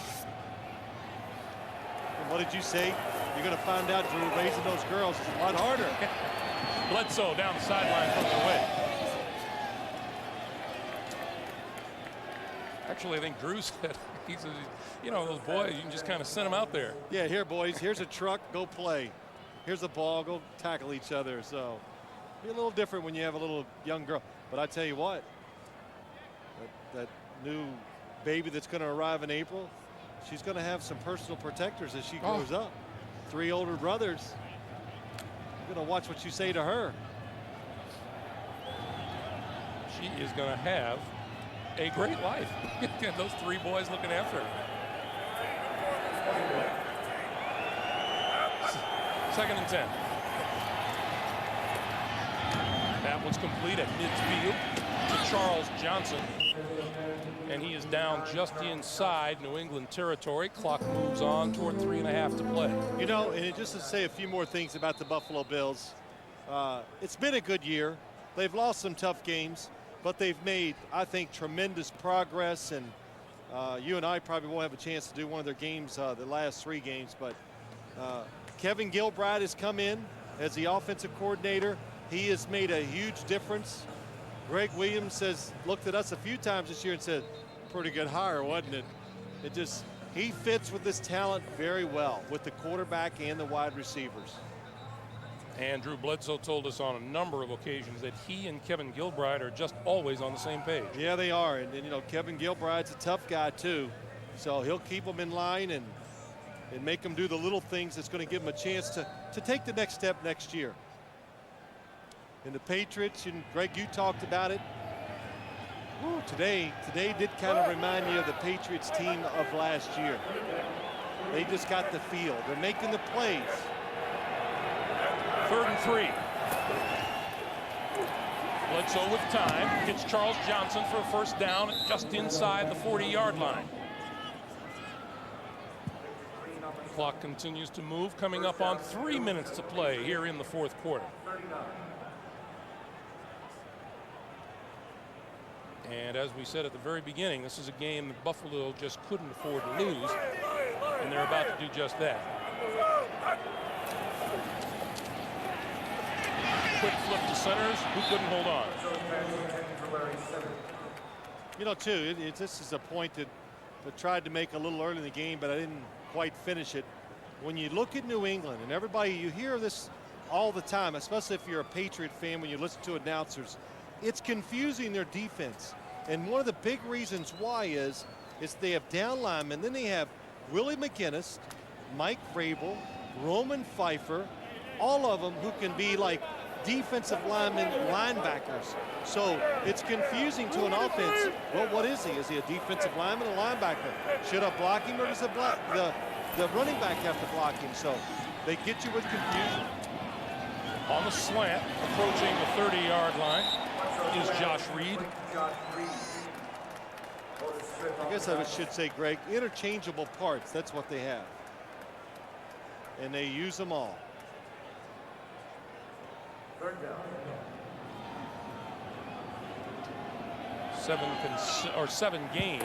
And what did you say? You're going to find out, Drew, raising those girls is a lot harder. Bledsoe down the sideline from the way. Actually, I think Drew said, he says, you know, those boys, you can just kind of send them out there. Yeah, here, boys, here's a truck, go play. Here's a ball, go tackle each other. So, be a little different when you have a little young girl. But I tell you what, that new baby that's going to arrive in April, she's going to have some personal protectors as she grows up. 3 older brothers. You're going to watch what you say to her. She is going to have a great life. Those 3 boys looking after her. 2nd and 10. That was complete at midfield to Charles Johnson. And he is down just inside New England territory. Clock moves on toward 3.5 to play. You know, and just to say a few more things about the Buffalo Bills. It's been a good year. They've lost some tough games, but they've made, I think, tremendous progress. And you and I probably won't have a chance to do one of their games, the last 3 games. But Kevin Gilbride has come in as the offensive coordinator. He has made a huge difference. Greg Williams says, looked at us a few times this year and said, pretty good hire, wasn't it? It just, he fits with this talent very well with the quarterback and the wide receivers. And Drew Bledsoe told us on a number of occasions that he and Kevin Gilbride are just always on the same page. Yeah, they are. And you know, Kevin Gilbride's a tough guy too. So he'll keep them in line and make them do the little things that's going to give them a chance to take the next step next year. And the Patriots, and Greg, you talked about it. Ooh, today did kind of remind me of the Patriots team of last year. They just got the feel. They're making the plays. 3rd and 3. Bledsoe with time. Gets Charles Johnson for a first down just inside the 40-yard line. The clock continues to move, coming up on 3 minutes to play here in the 4th quarter. And as we said at the very beginning, this is a game that Buffalo just couldn't afford to lose, and they're about to do just that. Quick flip to centers, who couldn't hold on. You know, too, this is a point that I tried to make a little early in the game, but I didn't quite finish it. When you look at New England, and everybody, you hear this all the time, especially if you're a Patriot fan when you listen to announcers, it's confusing their defense. And one of the big reasons why is they have down linemen, then they have Willie McGinnis, Mike Vrabel, Roman Pfeiffer, all of them who can be like defensive linemen, linebackers. So it's confusing to an offense. Well, what is he? Is he a defensive lineman, a linebacker? Should I block him, or does the running back have to block him? So they get you with confusion. On the slant, approaching the 30-yard line, is Josh Reed. I guess I should say, Greg, interchangeable parts. That's what they have. And they use them all. 7 games,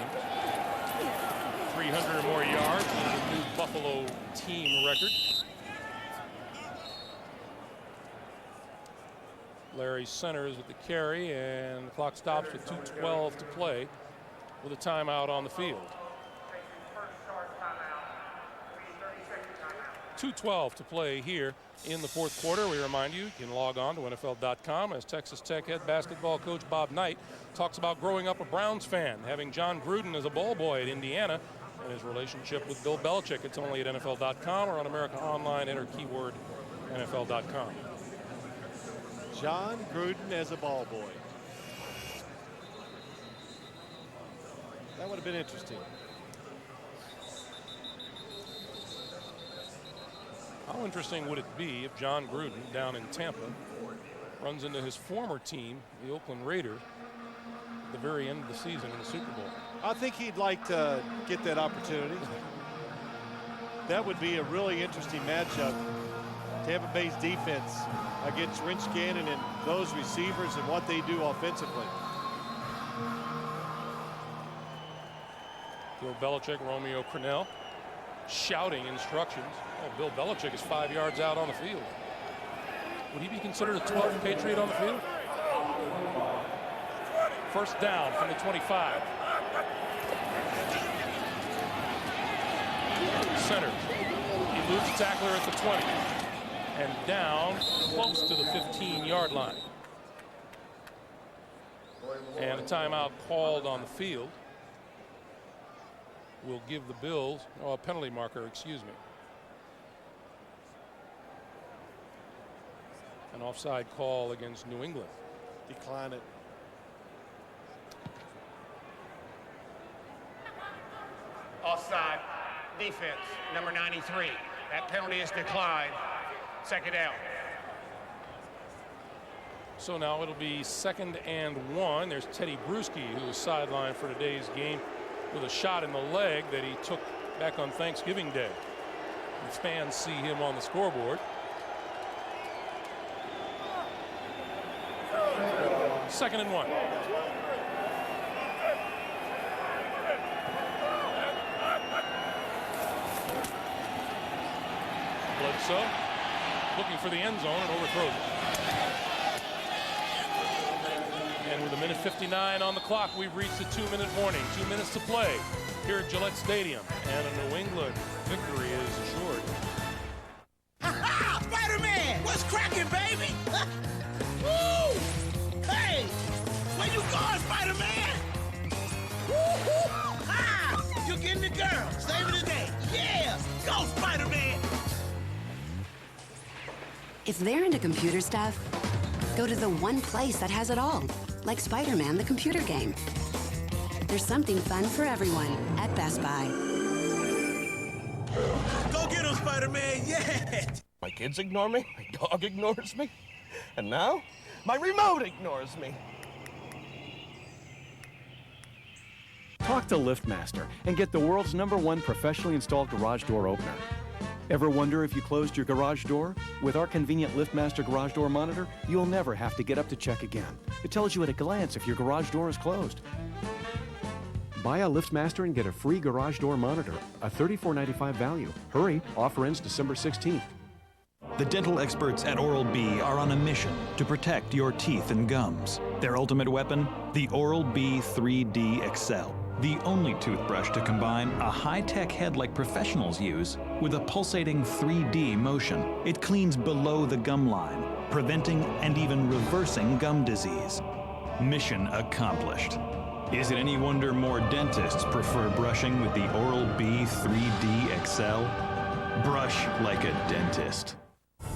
300 or more yards, a new Buffalo team record. Larry centers with the carry, and the clock stops with 2:12 to play with a timeout on the field. 2:12 to play here in the 4th quarter. We remind you, you can log on to NFL.com as Texas Tech head basketball coach Bob Knight talks about growing up a Browns fan, having John Gruden as a ball boy at Indiana, and his relationship with Bill Belichick. It's only at NFL.com or on America Online. Enter keyword NFL.com. John Gruden as a ball boy. That would have been interesting. How interesting would it be if John Gruden down in Tampa runs into his former team, the Oakland Raiders, at the very end of the season in the Super Bowl? I think he'd like to get that opportunity. That would be a really interesting matchup. Tampa Bay's defense against Rich Gannon and those receivers and what they do offensively. Bill Belichick, Romeo Crennel shouting instructions. Oh, Bill Belichick is 5 yards out on the field. Would he be considered a 12th Patriot on the field? First down from the 25. Center. He moves the tackler at the 20. And down close to the 15-yard line. And a timeout called on the field will give the Bills, a penalty marker, excuse me. An offside call against New England. Decline it. Offside, defense, number 93. That penalty is declined. 2nd down. So now it'll be 2nd and 1. There's Teddy Bruschi, who was sidelined for today's game with a shot in the leg that he took back on Thanksgiving Day. And fans see him on the scoreboard. 2nd and 1. Bledsoe looking for the end zone and overthrows it. And with 1:59 on the clock, we've reached the 2-minute warning. 2 minutes to play here at Gillette Stadium. And a New England victory is assured. Ha-ha! Spider-Man! What's cracking, baby? Woo! Hey! Where you going, Spider-Man? Woo-hoo! Ha! You're getting the girl. Saving the day. Yeah! Go, Spider-Man! If they're into computer stuff, go to the one place that has it all, like Spider-Man, the computer game. There's something fun for everyone at Best Buy. Go get him, Spider-Man, yeah! My kids ignore me, my dog ignores me, and now my remote ignores me. Talk to LiftMaster and get the world's #1 professionally installed garage door opener. Ever wonder if you closed your garage door? With our convenient LiftMaster garage door monitor, you'll never have to get up to check again. It tells you at a glance if your garage door is closed. Buy a LiftMaster and get a free garage door monitor, a $34.95 value. Hurry, offer ends December 16th. The dental experts at Oral-B are on a mission to protect your teeth and gums. Their ultimate weapon? The Oral-B 3D XL. The only toothbrush to combine a high-tech head like professionals use with a pulsating 3D motion. It cleans below the gum line, preventing and even reversing gum disease. Mission accomplished. Is it any wonder more dentists prefer brushing with the Oral-B 3D XL? Brush like a dentist.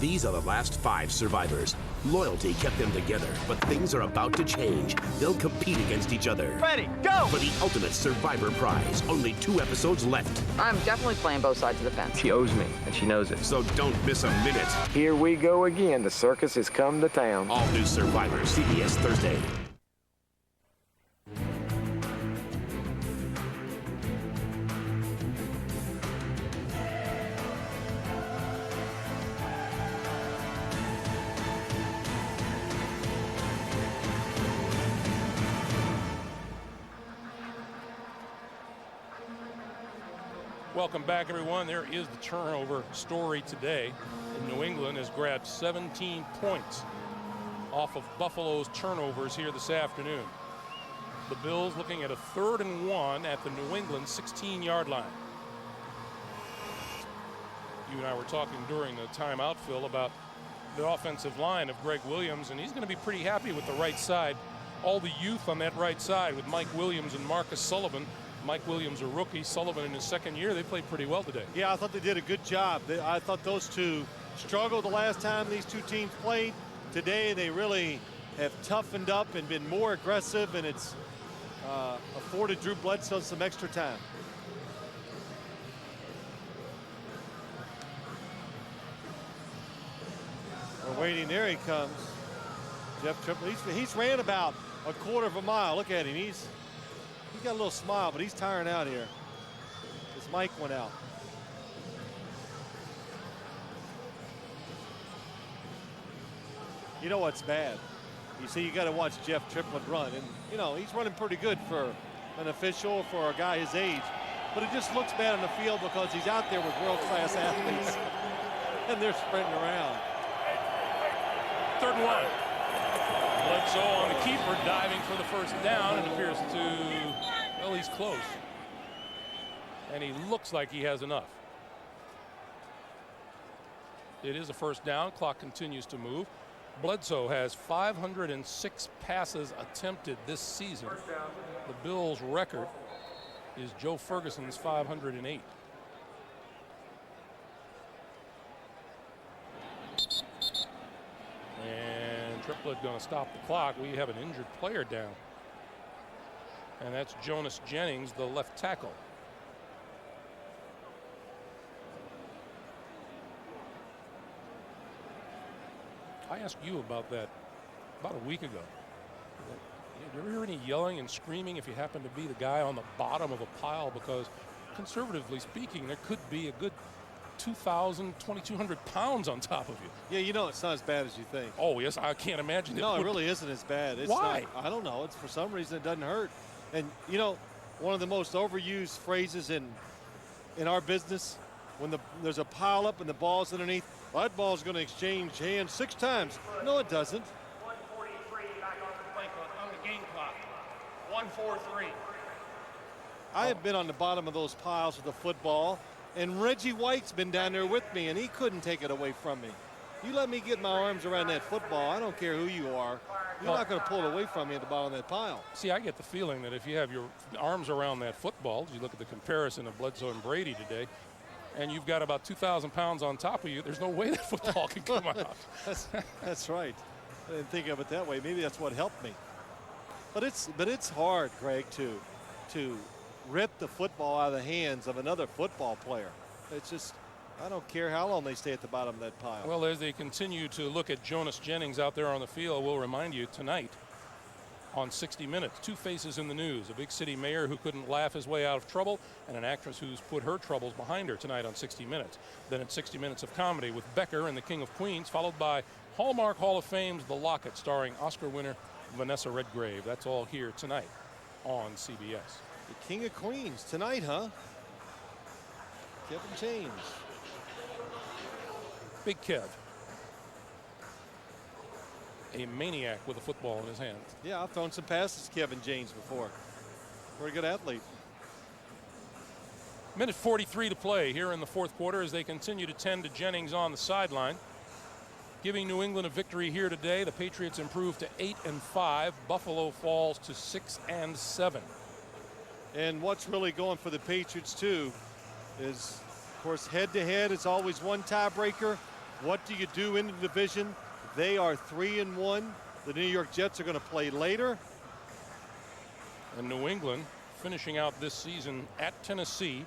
These are the last 5 survivors. Loyalty kept them together, but things are about to change. They'll compete against each other. Ready, go! For the ultimate survivor prize. Only 2 episodes left. I'm definitely playing both sides of the fence. She owes me, and she knows it. So don't miss a minute. Here we go again. The circus has come to town. All new Survivor, CBS Thursday. Welcome back, everyone. There is the turnover story today. New England has grabbed 17 points off of Buffalo's turnovers here this afternoon. The Bills looking at a 3rd and 1 at the New England 16-yard line. You and I were talking during the timeout, Phil, about the offensive line of Greg Williams, and he's going to be pretty happy with the right side. All the youth on that right side with Mike Williams and Marcus Sullivan. Mike Williams, a rookie, Sullivan in his 2nd year. They played pretty well today. Yeah, I thought they did a good job. I thought those two struggled the last time these two teams played. Today, they really have toughened up and been more aggressive, and it's afforded Drew Bledsoe some extra time. We're waiting. There he comes. Jeff Triplett. He's ran about a 1/4 mile. Look at him. He's got a little smile, but he's tiring out here. His mic went out. You know what's bad? You see, you got to watch Jeff Triplett run, and you know he's running pretty good for an official, for a guy his age. But it just looks bad on the field because he's out there with world-class athletes, and they're sprinting around. 3rd and 1. Bledsoe on the keeper, diving for the 1st down, and appears to, well, he's close. And he looks like he has enough. It is a 1st down. Clock continues to move. Bledsoe has 506 passes attempted this season. The Bills' record is Joe Ferguson's 508. And Triplett going to stop the clock. We have an injured player down. And that's Jonas Jennings, the left tackle. I asked you about that about a week ago. Did you ever hear any yelling and screaming if you happen to be the guy on the bottom of a pile? Because conservatively speaking, there could be a good 2,000, 2,200 pounds on top of you. Yeah, you know it's not as bad as you think. Oh, yes, I can't imagine it. No, it really isn't as bad. It's Why? Not, I don't know. It's for some reason it doesn't hurt. And, you know, one of the most overused phrases in our business, when there's a pile up and the ball's underneath, well, that ball's going to exchange hands 6 times. No, it doesn't. 143 back on the 1-4-3. I have been on the bottom of those piles with the football, and Reggie White's been down there with me, and he couldn't take it away from me. You let me get my arms around that football, I don't care who you are. You're not going to pull it away from me at the bottom of that pile. See, I get the feeling that if you have your arms around that football, you look at the comparison of Bledsoe and Brady today, and you've got about 2,000 pounds on top of you, there's no way that football can come out. That's right. I didn't think of it that way. Maybe that's what helped me. But it's hard, Greg, to rip the football out of the hands of another football player. It's just, I don't care how long they stay at the bottom of that pile. Well, as they continue to look at Jonas Jennings out there on the field, we'll remind you tonight on 60 Minutes, two faces in the news, a big city mayor who couldn't laugh his way out of trouble, and an actress who's put her troubles behind her tonight on 60 Minutes. Then at 60 Minutes of Comedy with Becker and the King of Queens, followed by Hallmark Hall of Fame's The Locket, starring Oscar winner Vanessa Redgrave. That's all here tonight on CBS. The King of Queens tonight, huh? Kevin James. Big Kev. A maniac with a football in his hand. Yeah, I've thrown some passes to Kevin James before. Very good athlete. Minute 43 to play here in the fourth quarter as they continue to tend to Jennings on the sideline. Giving New England a victory here today. The Patriots improve to 8-5. Buffalo falls to 6-7. And what's really going for the Patriots too is, of course, head-to-head is always one tiebreaker. What do you do in the division? They are 3-1. The New York Jets are going to play later. And New England finishing out this season at Tennessee,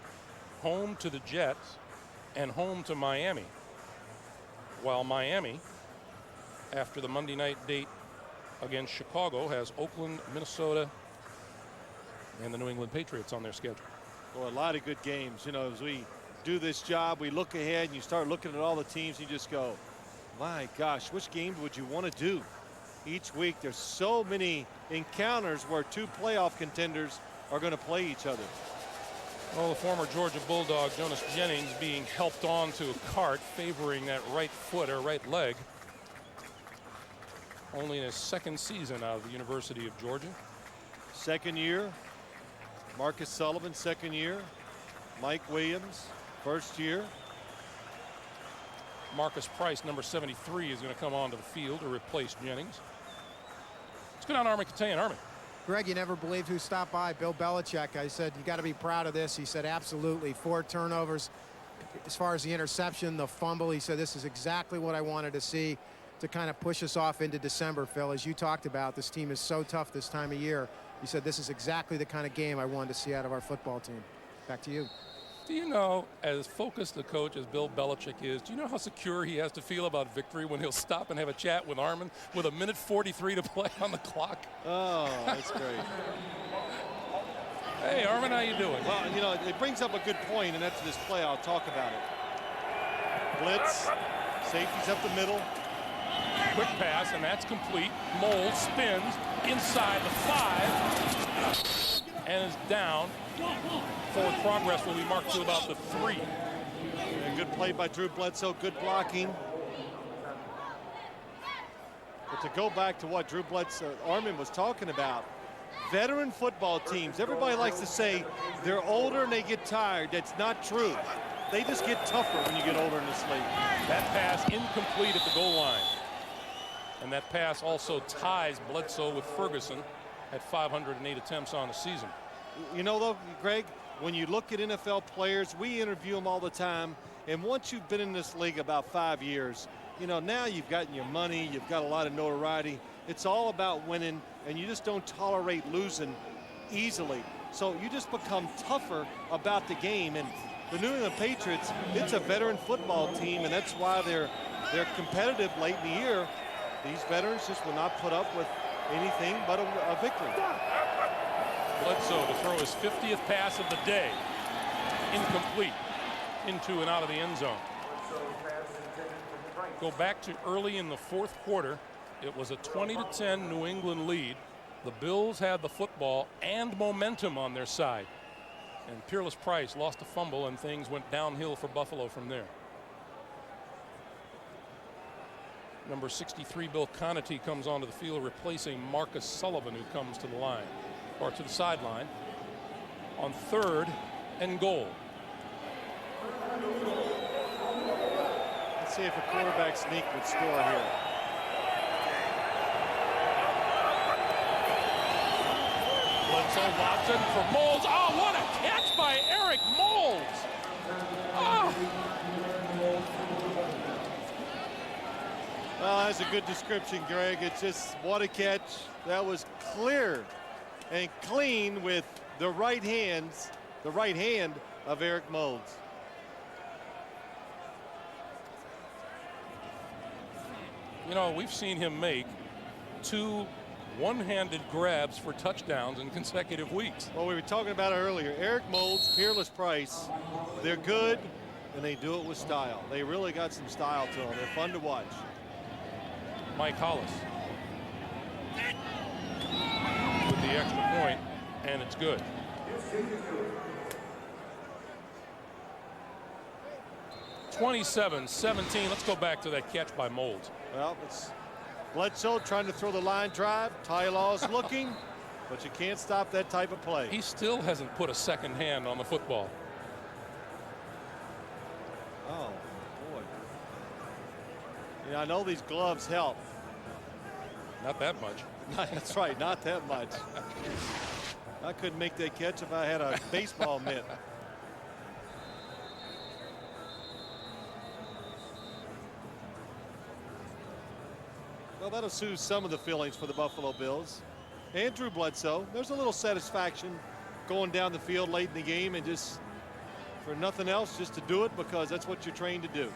home to the Jets, and home to Miami. While Miami, after the Monday night date against Chicago, has Oakland, Minnesota, and the New England Patriots on their schedule. Well, a lot of good games. You know, as we do this job, we look ahead and you start looking at all the teams and you just go, my gosh, which game would you want to do? Each week there's so many encounters where two playoff contenders are going to play each other. Well, the former Georgia Bulldog Jonas Jennings being helped onto a cart, favoring that right foot or right leg. Only in his second season out of the University of Georgia. Second year. Marcus Sullivan, second year. Mike Williams, first year. Marcus Price, number 73, is going to come onto the field to replace Jennings. Let's go down to Army Katayan. Army. Greg, you never believed who stopped by. Bill Belichick. I said, you got to be proud of this. He said, absolutely. 4 turnovers. As far as the interception, the fumble, he said, this is exactly what I wanted to see to kind of push us off into December, Phil. As you talked about, this team is so tough this time of year. He said, this is exactly the kind of game I wanted to see out of our football team. Back to you. Do you know, as focused a coach as Bill Belichick is, do you know how secure he has to feel about victory when he'll stop and have a chat with Armin with a minute 43 to play on the clock? Oh, that's great. Hey, Armin, how you doing? Well, you know, it brings up a good point, and after this play, I'll talk about it. Blitz, safety's up the middle. Quick pass, and that's complete. Moulds spins inside the 5 and is down. Forward progress will be marked to about the 3. And good play by Drew Bledsoe, good blocking. But to go back to what Drew Bledsoe, Armin was talking about, veteran football teams, everybody likes to say they're older and they get tired. That's not true. They just get tougher when you get older in this league. That pass incomplete at the goal line. And that pass also ties Bledsoe with Ferguson at 508 attempts on the season. You know, though, Greg, when you look at NFL players, we interview them all the time. And once you've been in this league about 5 years, you know, now you've gotten your money, you've got a lot of notoriety. It's all about winning, and you just don't tolerate losing easily. So you just become tougher about the game. And the New England Patriots, it's a veteran football team, and that's why they're competitive late in the year. These veterans just will not put up with anything but a victory. Bledsoe to throw his 50th pass of the day. Incomplete. Into and out of the end zone. Go back to early in the fourth quarter. It was a 20-10 New England lead. The Bills had the football and momentum on their side. And Peerless Price lost a fumble, and things went downhill for Buffalo from there. Number 63, Bill Conati, comes onto the field, replacing Marcus Sullivan, who comes to the line. or to the sideline on 3rd and goal. Let's see if a quarterback sneak would score here. Bledsoe, Watson for Moulds. Oh, what a catch by Eric Moulds. Oh. Well, that's a good description, Greg. It's just what a catch. That was clear and clean with the right hand of Eric Moulds. You know, we've seen him make 2 one-handed grabs for touchdowns in consecutive weeks. Well, we were talking about it earlier. Eric Moulds, Peerless Price, they're good, and they do it with style. They really got some style to them. They're fun to watch. Mike Hollis with the extra point, and it's good. (27-17). Let's go back to that catch by Moulds. Well, it's Bledsoe trying to throw the line drive. Ty Law's looking, but you can't stop that type of play. He still hasn't put a second hand on the football. Oh, boy. Yeah, I know these gloves help. Not that much. That's right, not that much. I couldn't make that catch if I had a baseball mitt. Well, that'll soothe some of the feelings for the Buffalo Bills. And Drew Bledsoe, there's a little satisfaction going down the field late in the game and just for nothing else, just to do it because that's what you're trained to do.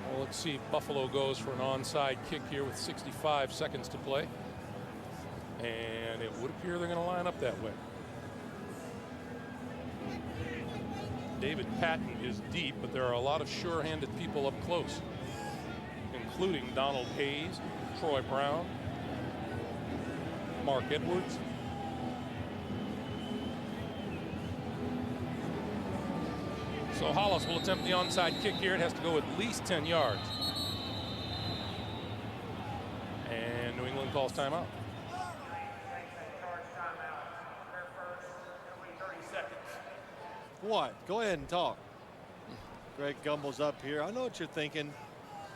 Well, let's see. Buffalo goes for an onside kick here with 65 seconds to play. And it would appear they're going to line up that way. David Patten is deep, but there are a lot of sure-handed people up close, including Donald Hayes, Troy Brown, Mark Edwards. So Hollis will attempt the onside kick here. It has to go at least 10 yards. And New England calls timeout. What? Go ahead and talk. Greg Gumbel's up here. I know what you're thinking.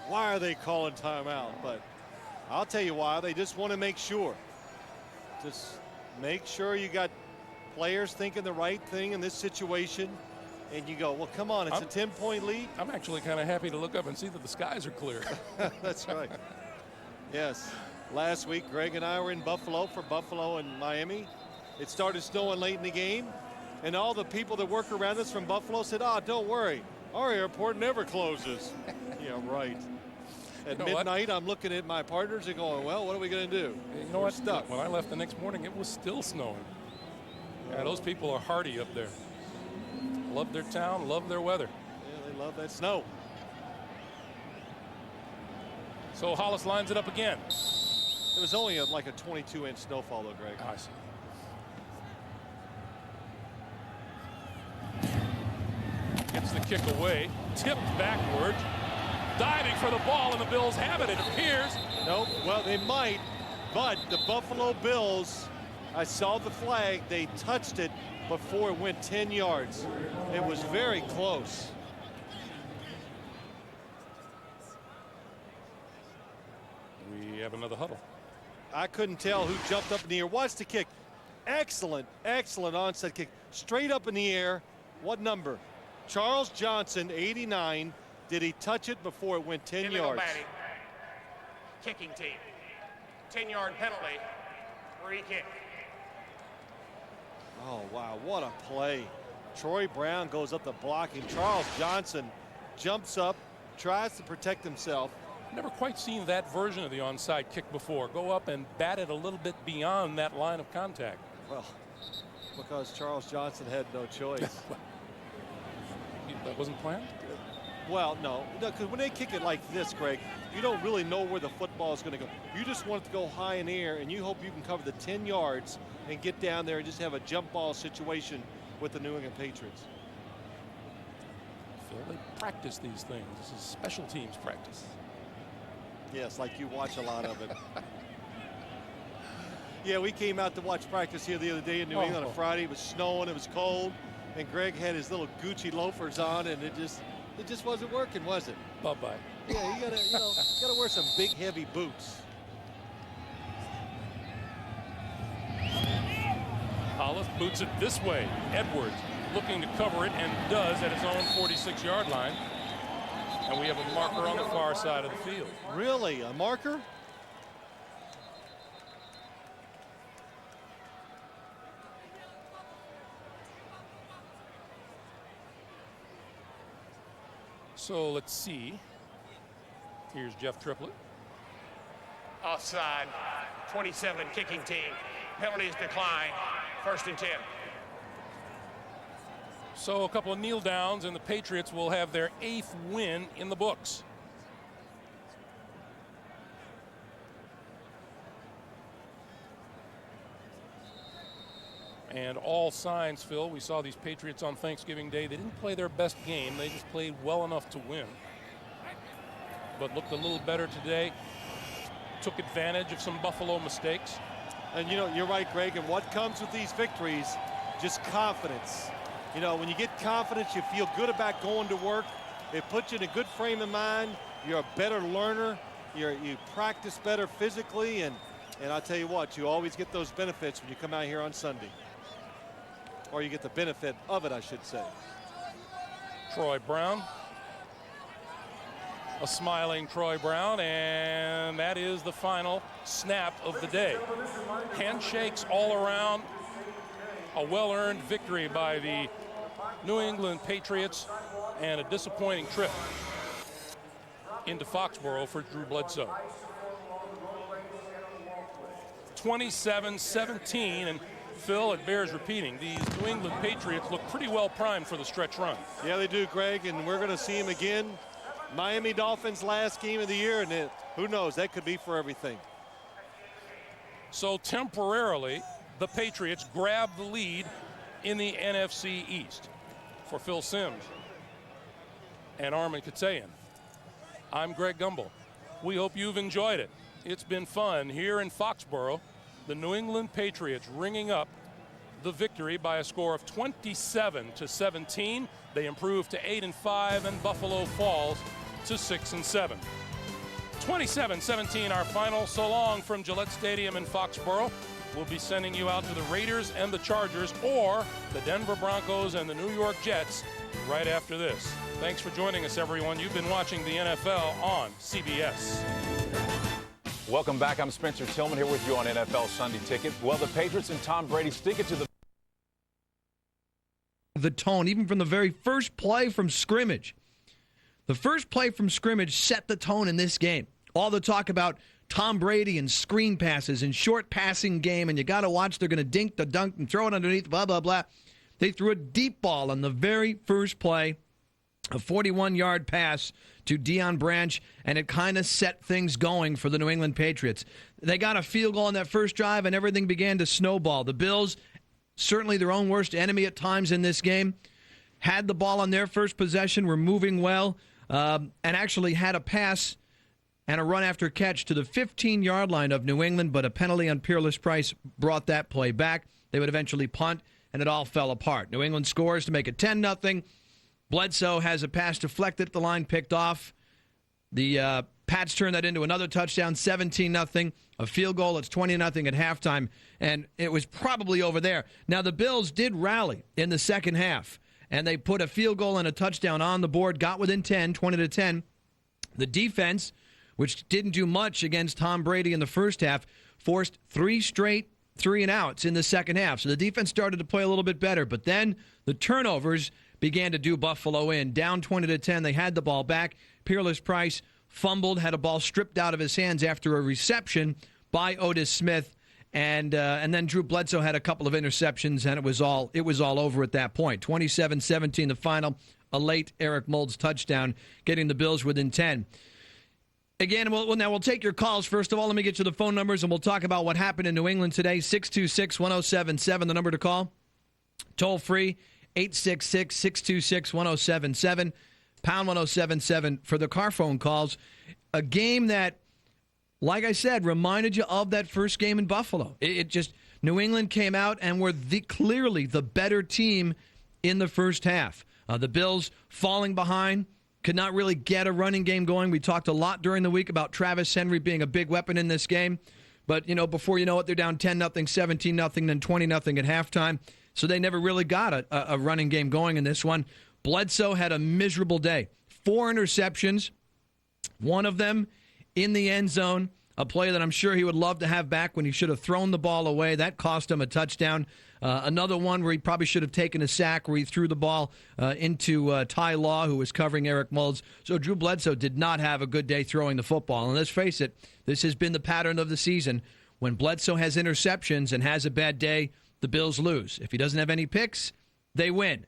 Why are they calling timeout? But I'll tell you why. They just want to make sure. Just make sure you got players thinking the right thing in this situation. And you go, well, come on, it's a 10-point lead. I'm actually kind of happy to look up and see that the skies are clear. That's right. Yes. Last week, Greg and I were in Buffalo for Buffalo and Miami. It started snowing late in the game. And all the people that work around us from Buffalo said, oh, don't worry. Our airport never closes. Yeah, right. At midnight, I'm looking at my partners and going, well, what are we going to do? You know what? Stuck. When I left the next morning, it was still snowing. Yeah, those people are hardy up there. Love their town, love their weather. Yeah, they love that snow. So Hollis lines it up again. It was only like a 22-inch snowfall, though, Greg. I see. Gets the kick away, tipped backward, diving for the ball, and the Bills have it, it appears. Nope, well, they might, but the Buffalo Bills, I saw the flag, they touched it before it went 10 yards. It was very close. We have another huddle. I couldn't tell who jumped up in the air. Watch the kick. Excellent, excellent onside kick. Straight up in the air. What number? Charles Johnson, 89. Did he touch it before it went 10 yards? Batting. Kicking team. 10-yard penalty. Free kick. Oh, wow, what a play. Troy Brown goes up to block him. Charles Johnson jumps up, tries to protect himself. Never quite seen that version of the onside kick before. Go up and bat it a little bit beyond that line of contact. Well, because Charles Johnson had no choice. That wasn't planned? Well, no, because when they kick it like this, Greg, you don't really know where the football is going to go. You just want it to go high in the air, and you hope you can cover the 10 yards and get down there and just have a jump ball situation with the New England Patriots. Phil, they practice these things. This is special teams practice. Yes, like you watch a lot of it. Yeah, we came out to watch practice here the other day in New England on a Friday. It was snowing, it was cold, and Greg had his little Gucci loafers on, and it just wasn't working, was it? Bye-bye. Yeah, you gotta wear some big, heavy boots. Hollis boots it this way. Edwards looking to cover it and does at his own 46-yard line. And we have a marker on the far side of the field. Really? A marker? So let's see. Here's Jeff Triplett. Offside. 27 kicking team. Penalties decline. 1st and 10. So a couple of kneel downs, and the Patriots will have their 8th win in the books. And all signs, Phil, we saw these Patriots on Thanksgiving Day. They didn't play their best game. They just played well enough to win. But looked a little better today. Took advantage of some Buffalo mistakes. And, you're right, Greg. And what comes with these victories, just confidence. When you get confidence, you feel good about going to work. It puts you in a good frame of mind. You're a better learner. You practice better physically. And I'll tell you what, you always get those benefits when you come out here on Sunday. Or you get the benefit of it, I should say. Troy Brown. A smiling Troy Brown, and that is the final snap of the day. Handshakes all around. A well-earned victory by the New England Patriots, and a disappointing trip into Foxborough for Drew Bledsoe. 27-17, and Phil, it bears repeating, these New England Patriots look pretty well primed for the stretch run. Yeah, they do, Greg, and we're going to see them again. Miami Dolphins last game of the year, and who knows, that could be for everything. So temporarily, the Patriots grab the lead in the NFC East. For Phil Simms and Armin Katayan, I'm Greg Gumbel. We hope you've enjoyed it. It's been fun here in Foxborough. The New England Patriots ringing up the victory by a score of 27-17. They improve to 8-5, and Buffalo falls to 6-7. 27-17 our final. So long from Gillette Stadium in Foxborough. We'll be sending you out to the Raiders and the Chargers, or the Denver Broncos and the New York Jets right after this. Thanks for joining us, everyone. You've been watching the NFL on CBS. Welcome back. I'm Spencer Tillman here with you on NFL Sunday Ticket. Well, the Patriots and Tom Brady stick it to the tone, even from the very first play from scrimmage. The first play from scrimmage set the tone in this game. All the talk about Tom Brady and screen passes and short passing game, and you got to watch. They're going to dink the dunk and throw it underneath, blah, blah, blah. They threw a deep ball on the very first play, a 41-yard pass to Deion Branch, and it kind of set things going for the New England Patriots. They got a field goal on that first drive, and everything began to snowball. The Bills, certainly their own worst enemy at times in this game, had the ball on their first possession, were moving well, and actually had a pass and a run after catch to the 15-yard line of New England, but a penalty on Peerless Price brought that play back. They would eventually punt, and it all fell apart. New England scores to make it 10-0. Bledsoe has a pass deflected at the line, picked off. The Pats turn that into another touchdown, 17-0. A field goal, it's 20-0 at halftime, and it was probably over there. Now, the Bills did rally in the second half, and they put a field goal and a touchdown on the board, got within 10, 20-10. The defense, which didn't do much against Tom Brady in the first half, forced 3 straight 3-and-outs in the second half. So the defense started to play a little bit better, but then the turnovers began to do Buffalo in. Down 20-10, they had the ball back. Peerless Price fumbled, had a ball stripped out of his hands after a reception by Otis Smith, and then Drew Bledsoe had a couple of interceptions, and it was all over at that point. 27-17 the final, a late Eric Moulds touchdown, getting the Bills within 10. Again, we'll take your calls. First of all, let me get you the phone numbers, and we'll talk about what happened in New England today. 626-1077, the number to call. Toll free, 866-626-1077, pound 1077 for the car phone calls. A game that like I said, reminded you of that first game in Buffalo. It just, New England came out and were clearly the better team in the first half. The Bills falling behind, could not really get a running game going. We talked a lot during the week about Travis Henry being a big weapon in this game. But, before you know it, they're down 10-0, 17-0, then 20-0 at halftime. So they never really got a running game going in this one. Bledsoe had a miserable day. 4 interceptions, one of them in the end zone, a play that I'm sure he would love to have back when he should have thrown the ball away. That cost him a touchdown. Another one where he probably should have taken a sack where he threw the ball into Ty Law, who was covering Eric Moulds. So Drew Bledsoe did not have a good day throwing the football. And let's face it, this has been the pattern of the season. When Bledsoe has interceptions and has a bad day, the Bills lose. If he doesn't have any picks, they win.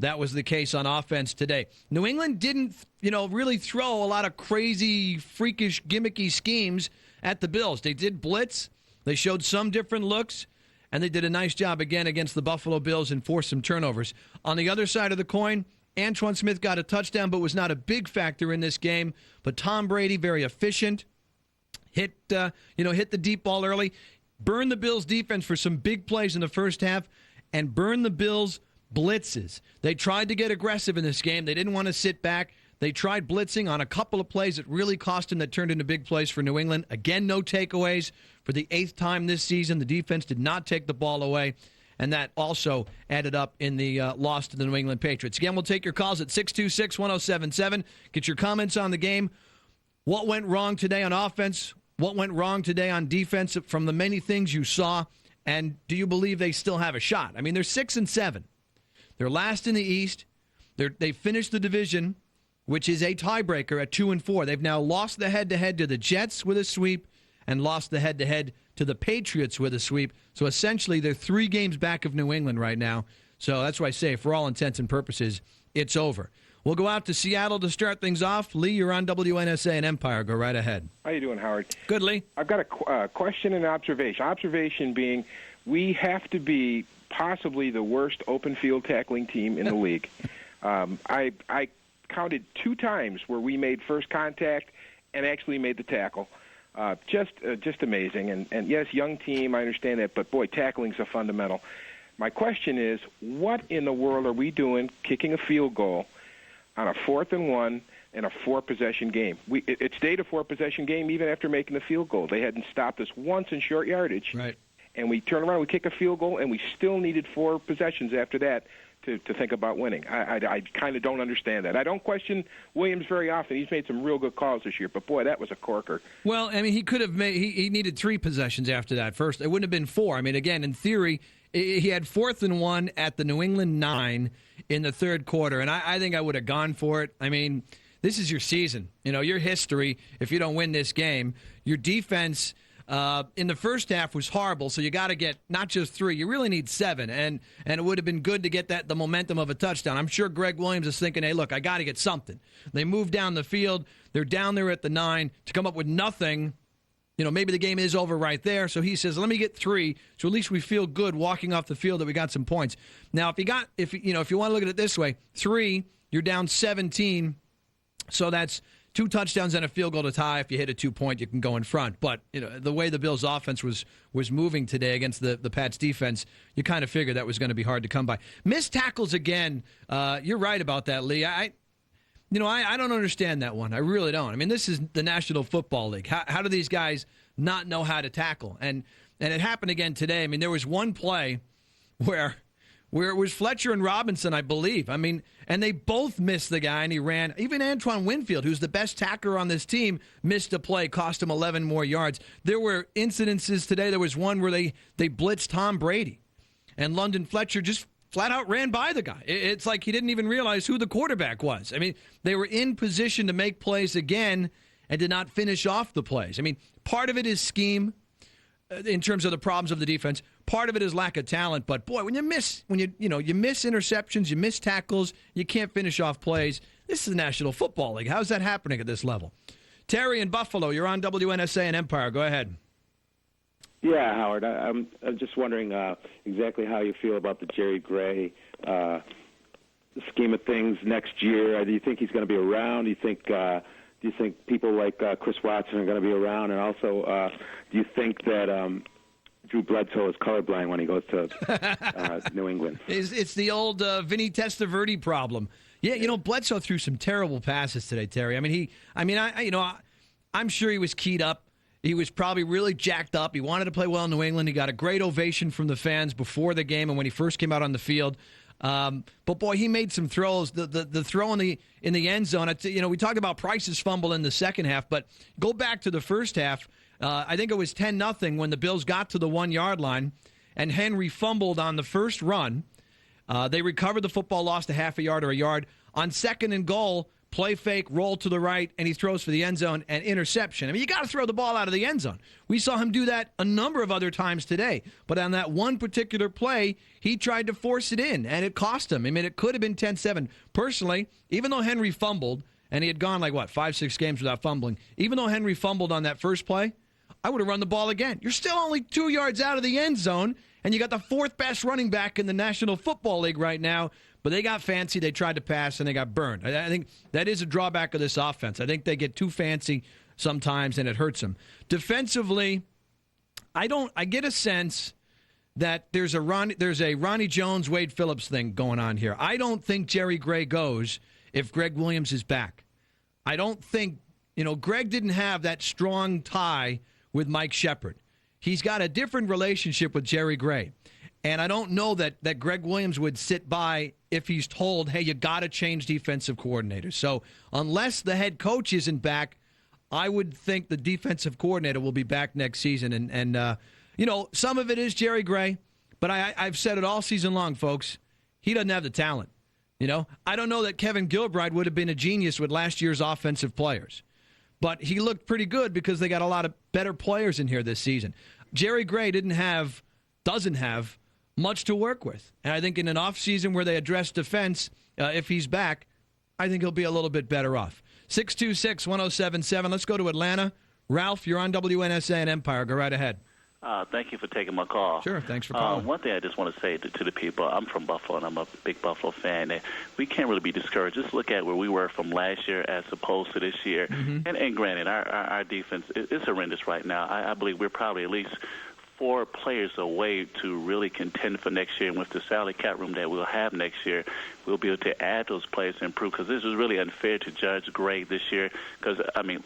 That was the case on offense today. New England didn't, really throw a lot of crazy, freakish, gimmicky schemes at the Bills. They did blitz. They showed some different looks, and they did a nice job again against the Buffalo Bills and forced some turnovers. On the other side of the coin, Antowain Smith got a touchdown but was not a big factor in this game. But Tom Brady, very efficient, hit the deep ball early, burned the Bills' defense for some big plays in the first half, and burned the Bills' blitzes. They tried to get aggressive in this game. They didn't want to sit back. They tried blitzing on a couple of plays that really cost them, that turned into big plays for New England. Again, no takeaways. For the 8th time this season, the defense did not take the ball away, and that also added up in the loss to the New England Patriots. Again, we'll take your calls at 626-1077. Get your comments on the game. What went wrong today on offense? What went wrong today on defense from the many things you saw? And do you believe they still have a shot? I mean, they're 6-7. They're last in the East. They finished the division, which is a tiebreaker, at 2-4. They've now lost the head-to-head to the Jets with a sweep and lost the head-to-head to the Patriots with a sweep. So essentially, they're 3 games back of New England right now. So that's why I say, for all intents and purposes, it's over. We'll go out to Seattle to start things off. Lee, you're on WNSA and Empire. Go right ahead. How you doing, Howard? Good, Lee. I've got a question and observation. Observation being, we have to be possibly the worst open field tackling team in the league. I counted 2 times where we made first contact and actually made the tackle. Just amazing. And yes, young team, I understand that, but boy, tackling's a fundamental. My question is, what in the world are we doing kicking a field goal on a 4th and 1 in a 4-possession game? It stayed a 4-possession game even after making the field goal. They hadn't stopped us once in short yardage. Right. And we turn around, we kick a field goal, and we still needed 4 possessions after that to think about winning. I kind of don't understand that. I don't question Williams very often. He's made some real good calls this year, but boy, that was a corker. Well, I mean, he could have made. He needed 3 possessions after that. First, it wouldn't have been 4. I mean, again, in theory, he had 4th and 1 at the New England 9 in the 3rd quarter, and I think I would have gone for it. I mean, this is your season. Your history. If you don't win this game, your defense in the first half was horrible, so you got to get not just 3, you really need 7, and it would have been good to get the momentum of a touchdown. I'm sure Greg Williams is thinking, hey, look, I got to get something. They move down the field, they're down there at the 9, to come up with nothing, maybe the game is over right there, so he says, let me get 3, so at least we feel good walking off the field that we got some points. Now, if you want to look at it this way, 3, you're down 17, so that's 2 touchdowns and a field goal to tie. If you hit a 2-point, you can go in front. But the way the Bills' offense was moving today against the Pats' defense, you kind of figured that was going to be hard to come by. Missed tackles again. You're right about that, Lee. I don't understand that one. I really don't. I mean, this is the National Football League. How do these guys not know how to tackle? And it happened again today. I mean, there was one play where it was Fletcher and Robinson, I believe. I mean, and they both missed the guy, and he ran. Even Antoine Winfield, who's the best tackler on this team, missed a play, cost him 11 more yards. There were incidences today. There was one where they blitzed Tom Brady, and London Fletcher just flat out ran by the guy. It's like he didn't even realize who the quarterback was. I mean, they were in position to make plays again and did not finish off the plays. I mean, part of it is scheme in terms of the problems of the defense. Part of it is lack of talent, but boy, when you miss interceptions, you miss tackles, you can't finish off plays. This is the National Football League. How's that happening at this level? Terry in Buffalo, you're on WNSA and Empire. Go ahead. Yeah, Howard, I'm just wondering exactly how you feel about the Jerry Gray scheme of things next year. Do you think he's going to be around? Do do you think people like Chris Watson are going to be around? And also, do you think that Drew Bledsoe is colorblind when he goes to New England? It's the old Vinny Testaverde problem. Yeah, Bledsoe threw some terrible passes today, Terry. I'm sure he was keyed up. He was probably really jacked up. He wanted to play well in New England. He got a great ovation from the fans before the game and when he first came out on the field. But boy, he made some throws. The throw in the end zone. We talked about Price's fumble in the second half, but go back to the first half. I think it was 10-0 when the Bills got to the 1-yard line, and Henry fumbled on the first run. They recovered the football, lost a half a yard or a yard. On 2nd and goal, play fake, roll to the right, and he throws for the end zone and interception. You got to throw the ball out of the end zone. We saw him do that a number of other times today. But on that one particular play, he tried to force it in, and it cost him. It could have been 10-7. Personally, even though Henry fumbled, and he had gone 5-6 games without fumbling, even though Henry fumbled on that first play, I would have run the ball again. You're still only 2 yards out of the end zone, and you got the 4th best running back in the National Football League right now. But they got fancy, they tried to pass, and they got burned. I think that is a drawback of this offense. I think they get too fancy sometimes, and it hurts them. Defensively, I get a sense that there's a Ronnie Jones, Wade Phillips thing going on here. I don't think Jerry Gray goes if Greg Williams is back. I don't think, Greg didn't have that strong tie with Mike Shepard. He's got a different relationship with Jerry Gray. And I don't know that Greg Williams would sit by if he's told, hey, you got to change defensive coordinators. So unless the head coach isn't back, I would think the defensive coordinator will be back next season. And some of it is Jerry Gray, but I've said it all season long, folks. He doesn't have the talent. I don't know that Kevin Gilbride would have been a genius with last year's offensive players. But he looked pretty good because they got a lot of better players in here this season. Jerry Gray doesn't have much to work with. And I think in an offseason where they address defense, if he's back, I think he'll be a little bit better off. 626-1077. Let's go to Atlanta. Ralph, you're on WNSA and Empire. Go right ahead. Thank you for taking my call. Sure, thanks for calling. One thing I just want to say to the people, I'm from Buffalo, and I'm a big Buffalo fan. And we can't really be discouraged. Just look at where we were from last year as opposed to this year. Mm-hmm. And granted, our defense is horrendous right now. I believe we're probably at least 4 players away to really contend for next year. And with the salary cap room that we'll have next year, we'll be able to add those players to improve, because this is really unfair to judge Gray this year. Because,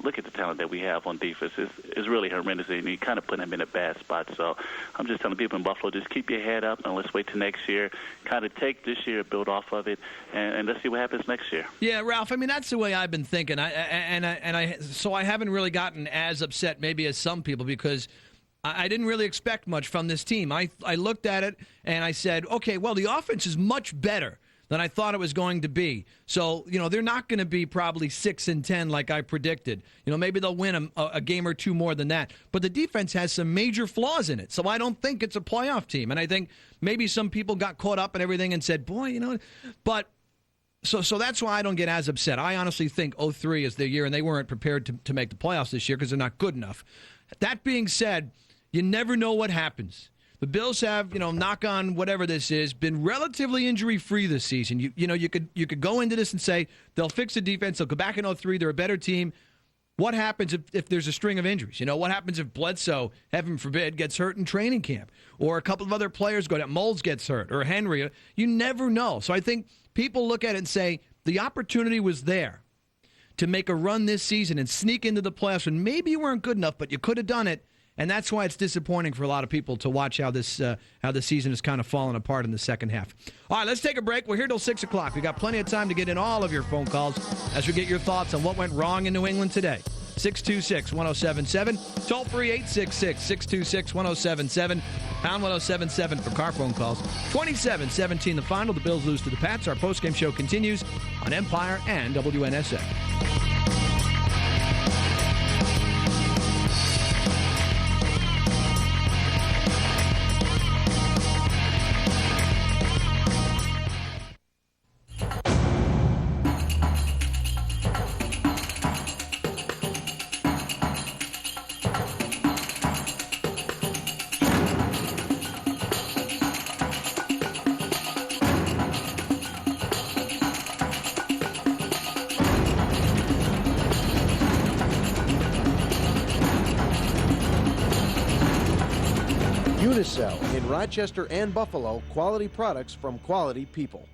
look at the talent that we have on defense. It's really horrendous, and you kind of put him in a bad spot. So I'm just telling people in Buffalo, just keep your head up, and let's wait till next year. Kind of take this year, build off of it, and let's see what happens next year. Yeah, Ralph, that's the way I've been thinking. So I haven't really gotten as upset maybe as some people, because I didn't really expect much from this team. I looked at it and I said, okay, well, the offense is much better than I thought it was going to be. So, they're not going to be probably 6-10 like I predicted. Maybe they'll win a game or two more than that. But the defense has some major flaws in it. So I don't think it's a playoff team. And I think maybe some people got caught up in everything and said, boy, but so that's why I don't get as upset. I honestly think 03 is their year, and they weren't prepared to make the playoffs this year because they're not good enough. That being said, you never know what happens. The Bills have, knock on whatever this is, been relatively injury-free this season. You could go into this and say they'll fix the defense, they'll go back in 03, they're a better team. What happens if there's a string of injuries? What happens if Bledsoe, heaven forbid, gets hurt in training camp? Or a couple of other players go down, Moulds gets hurt, or Henry. You never know. So I think people look at it and say the opportunity was there to make a run this season and sneak into the playoffs, and maybe you weren't good enough, but you could have done it. And that's why it's disappointing for a lot of people to watch how the season is kind of falling apart in the second half. All right, let's take a break. We're here till 6 o'clock. We've got plenty of time to get in all of your phone calls as we get your thoughts on what went wrong in New England today. 626-1077. Toll free 866-626-1077. Pound 1077 for car phone calls. 27-17 the final. The Bills lose to the Pats. Our postgame show continues on Empire and WNSA. Unicel in Rochester and Buffalo, quality products from quality people.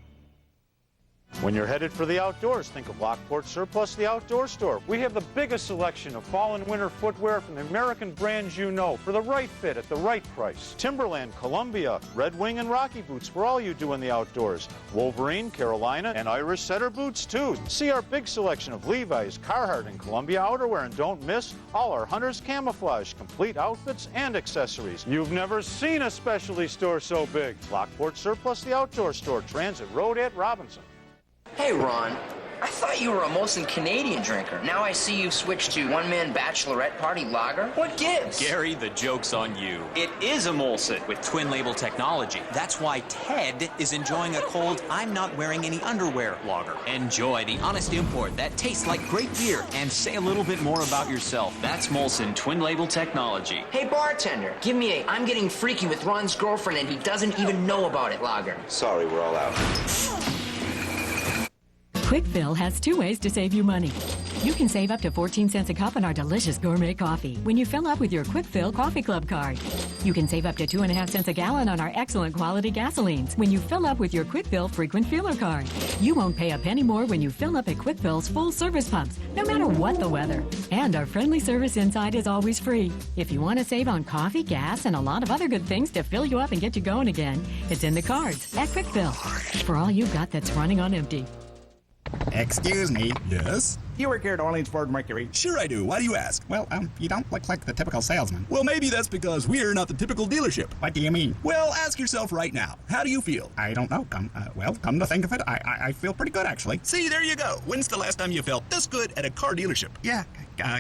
When you're headed for the outdoors, think of Lockport Surplus, the outdoor store. We have the biggest selection of fall and winter footwear from the American brands you know for the right fit at the right price. Timberland, Columbia, Red Wing, and Rocky boots for all you do in the outdoors. Wolverine, Carolina, and Irish Setter boots too. See our big selection of Levi's, Carhartt, and Columbia outerwear, and don't miss all our Hunter's camouflage, complete outfits and accessories. You've never seen a specialty store so big. Lockport Surplus, the outdoor store, Transit Road at Robinson. Hey, Ron. I thought you were a Molson Canadian drinker. Now I see you've switched to one-man bachelorette party lager. What gives? Gary, the joke's on you. It is a Molson with twin label technology. That's why Ted is enjoying a cold, I'm not wearing any underwear lager. Enjoy the honest import that tastes like great beer and say a little bit more about yourself. That's Molson twin label technology. Hey, bartender, give me a I'm getting freaky with Ron's girlfriend and he doesn't even know about it lager. Sorry, we're all out. Quick Fill has 2 ways to save you money. You can save up to 14 cents a cup on our delicious gourmet coffee when you fill up with your Quick Fill Coffee Club card. You can save up to 2.5 cents a gallon on our excellent quality gasolines when you fill up with your Quick Fill Frequent Feeler card. You won't pay a penny more when you fill up at Quick Fill's full service pumps, no matter what the weather. And our friendly service inside is always free. If you want to save on coffee, gas, and a lot of other good things to fill you up and get you going again, it's in the cards at Quick Fill. For all you've got that's running on empty. Excuse me. Yes? You work here at Orleans Ford Mercury? Sure I do. Why do you ask? Well, you don't look like the typical salesman. Well, maybe that's because we're not the typical dealership. What do you mean? Well, ask yourself right now. How do you feel? I don't know. Come to think of it, I feel pretty good, actually. See, there you go. When's the last time you felt this good at a car dealership? Yeah,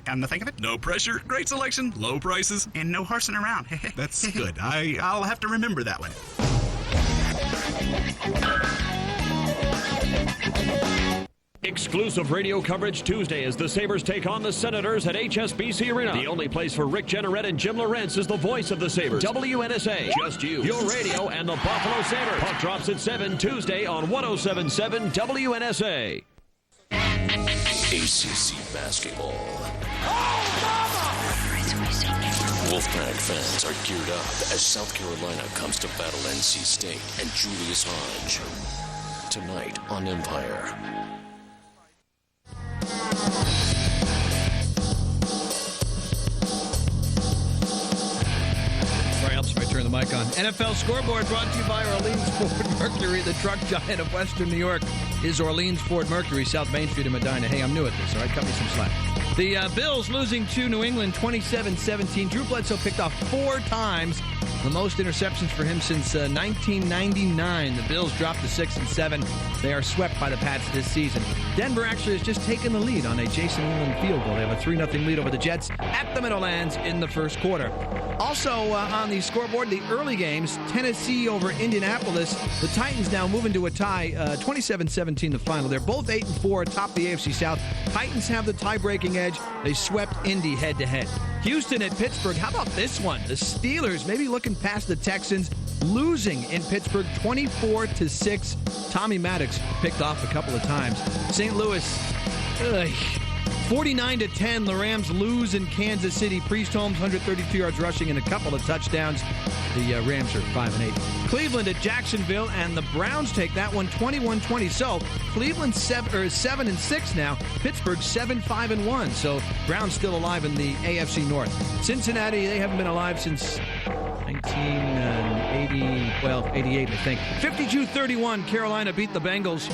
come to think of it. No pressure, great selection, low prices, and no horsing around. That's good. I'll have to remember that one. Exclusive radio coverage Tuesday as the Sabres take on the Senators at HSBC Arena. The only place for Rick Jenneret and Jim Lawrence is the voice of the Sabres. WNSA, just you, your radio, and the Buffalo Sabres. Puck drops at 7 Tuesday on 107.7 WNSA. ACC basketball. Wolfpack fans are geared up as South Carolina comes to battle NC State and Julius Hodge. Tonight on Empire. Sorry, helps if I turn the mic on. NFL scoreboard brought to you by Orleans Ford Mercury, the truck giant of Western New York. Is Orleans Ford Mercury, South Main Street in Medina. Hey, I'm new at this, all right? Cut me some slack. The Bills losing to New England 27-17. Drew Bledsoe picked off 4 times, the most interceptions for him since 1999. The Bills dropped to 6-7. They are swept by the Pats this season. Denver actually has just taken the lead on a Jason Whelan field goal. They have a 3-0 lead over the Jets at the Meadowlands in the first quarter. Also on the scoreboard, the early games, Tennessee over Indianapolis. The Titans now moving to a tie, 27-17 the final. They're both 8-4 atop the AFC South. Titans have the tie-breaking edge. They swept Indy head-to-head. Houston at Pittsburgh. How about this one? The Steelers maybe looking past the Texans, losing in Pittsburgh 24-6. Tommy Maddox picked off a couple of times. St. Louis, 49-10. The Rams lose in Kansas City. Priest Holmes, 132 yards rushing and a couple of touchdowns. The Rams are 5-8. Cleveland at Jacksonville, and the Browns take that one 21-20. So Cleveland 7-6 now. Pittsburgh 7-5-1. So Browns still alive in the AFC North. Cincinnati, they haven't been alive since 88, I think. 52-31. Carolina beat the Bengals.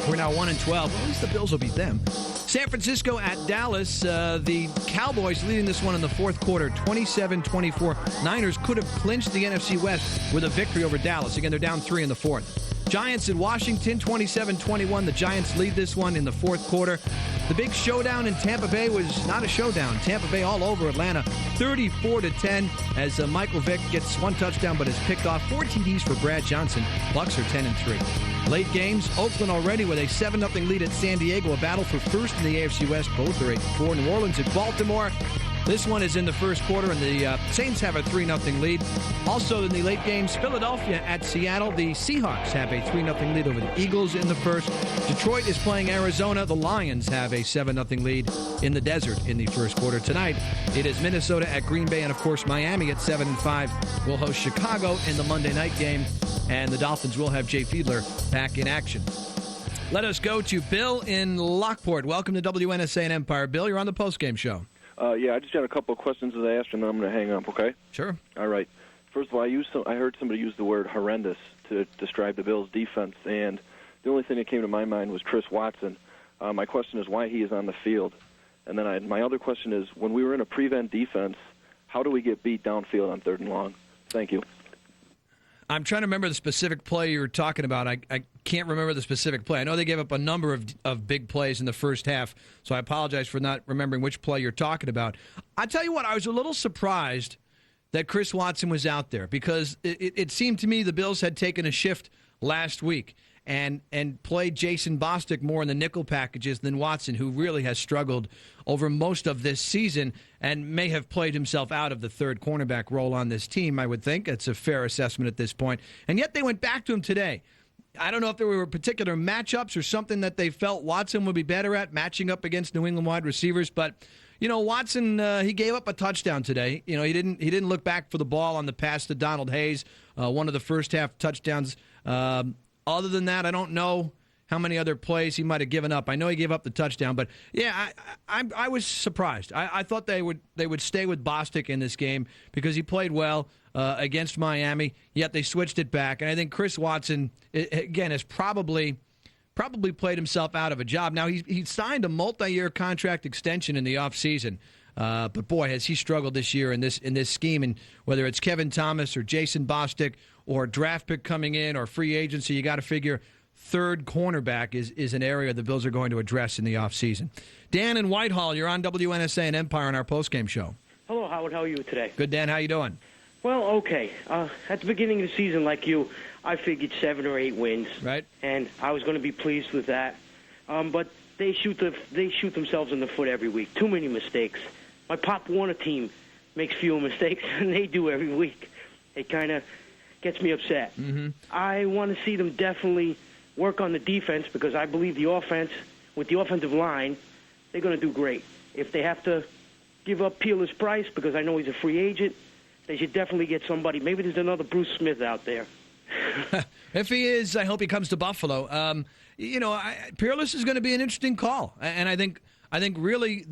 We're now 1-12. Well, at least the Bills will beat them. San Francisco at Dallas. The Cowboys leading this one in the fourth quarter, 27-24. Niners could have clinched the NFC West with a victory over Dallas. Again, they're down 3 in the fourth. Giants at Washington, 27-21. The Giants lead this one in the fourth quarter. The big showdown in Tampa Bay was not a showdown. Tampa Bay all over Atlanta, 34-10, as Michael Vick gets 1 touchdown but is picked off. 4 TDs for Brad Johnson. Bucs are 10-3. Late games, Oakland already with a 7-0 lead at San Diego. A battle for first in the AFC West. Both are 8-4. New Orleans at Baltimore. This one is in the first quarter, and the Saints have a 3-0 lead. Also in the late games, Philadelphia at Seattle. The Seahawks have a 3-0 lead over the Eagles in the first. Detroit is playing Arizona. The Lions have a 7-0 lead in the desert in the first quarter. Tonight, it is Minnesota at Green Bay, and of course, Miami at 7-5 will host Chicago in the Monday night game, and the Dolphins will have Jay Fiedler back in action. Let us go to Bill in Lockport. Welcome to WNSA and Empire. Bill, you're on the postgame show. Yeah, I just had a couple of questions to ask, and then I'm going to hang up, okay? Sure. All right. First of all, I heard somebody use the word horrendous to describe the Bills' defense, and the only thing that came to my mind was Chris Watson. My question is why he is on the field. And then my other question is, when we were in a prevent defense, how do we get beat downfield on 3rd and long? Thank you. I'm trying to remember the specific play you were talking about. I can't remember the specific play. I know they gave up a number of big plays in the first half, so I apologize for not remembering which play you're talking about. I tell you what, I was a little surprised that Chris Watson was out there because it seemed to me the Bills had taken a shift last week and played Jason Bostic more in the nickel packages than Watson, who really has struggled over most of this season and may have played himself out of the third cornerback role on this team, I would think. It's a fair assessment at this point. And yet they went back to him today. I don't know if there were particular matchups or something that they felt Watson would be better at matching up against New England wide receivers, but Watson, he gave up a touchdown today. He didn't look back for the ball on the pass to Donald Hayes, one of the first half touchdowns. Other than that, I don't know how many other plays he might have given up. I know he gave up the touchdown, but yeah, I was surprised. I thought they would stay with Bostic in this game because he played well against Miami. Yet they switched it back, and I think Chris Watson again has probably played himself out of a job. Now he signed a multi-year contract extension in the offseason. But boy, has he struggled this year in this scheme, and whether it's Kevin Thomas or Jason Bostic or draft pick coming in or free agency, you got to figure third cornerback is an area the Bills are going to address in the offseason. Dan in Whitehall, you're on WNSA and Empire on our postgame show. Hello, Howard. How are you today? Good, Dan. How you doing? Well, okay. At the beginning of the season, like you, I figured 7 or 8 wins. Right. And I was going to be pleased with that. But they shoot themselves in the foot every week. Too many mistakes. My Pop Warner team makes fewer mistakes than they do every week. It kind of gets me upset. Mm-hmm. I want to see them definitely work on the defense because I believe the offense, with the offensive line, they're going to do great. If they have to give up Peerless Price because I know he's a free agent, they should definitely get somebody. Maybe there's another Bruce Smith out there. If he is, I hope he comes to Buffalo. Peerless is going to be an interesting call, and I think really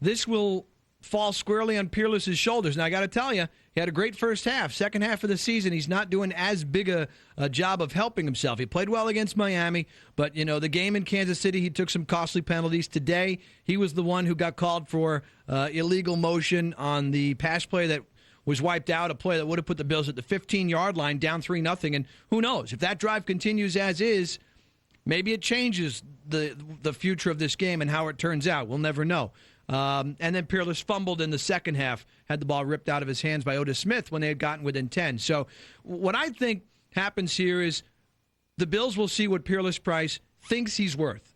this will fall squarely on Peerless's shoulders. Now, I got to tell you, he had a great first half. Second half of the season, he's not doing as big a job of helping himself. He played well against Miami, but, the game in Kansas City, he took some costly penalties. Today, he was the one who got called for illegal motion on the pass play that was wiped out, a play that would have put the Bills at the 15-yard line, down 3-0. And who knows? If that drive continues as is, maybe it changes the future of this game and how it turns out. We'll never know. And then Peerless fumbled in the second half, had the ball ripped out of his hands by Otis Smith when they had gotten within 10. So what I think happens here is the Bills will see what Peerless Price thinks he's worth.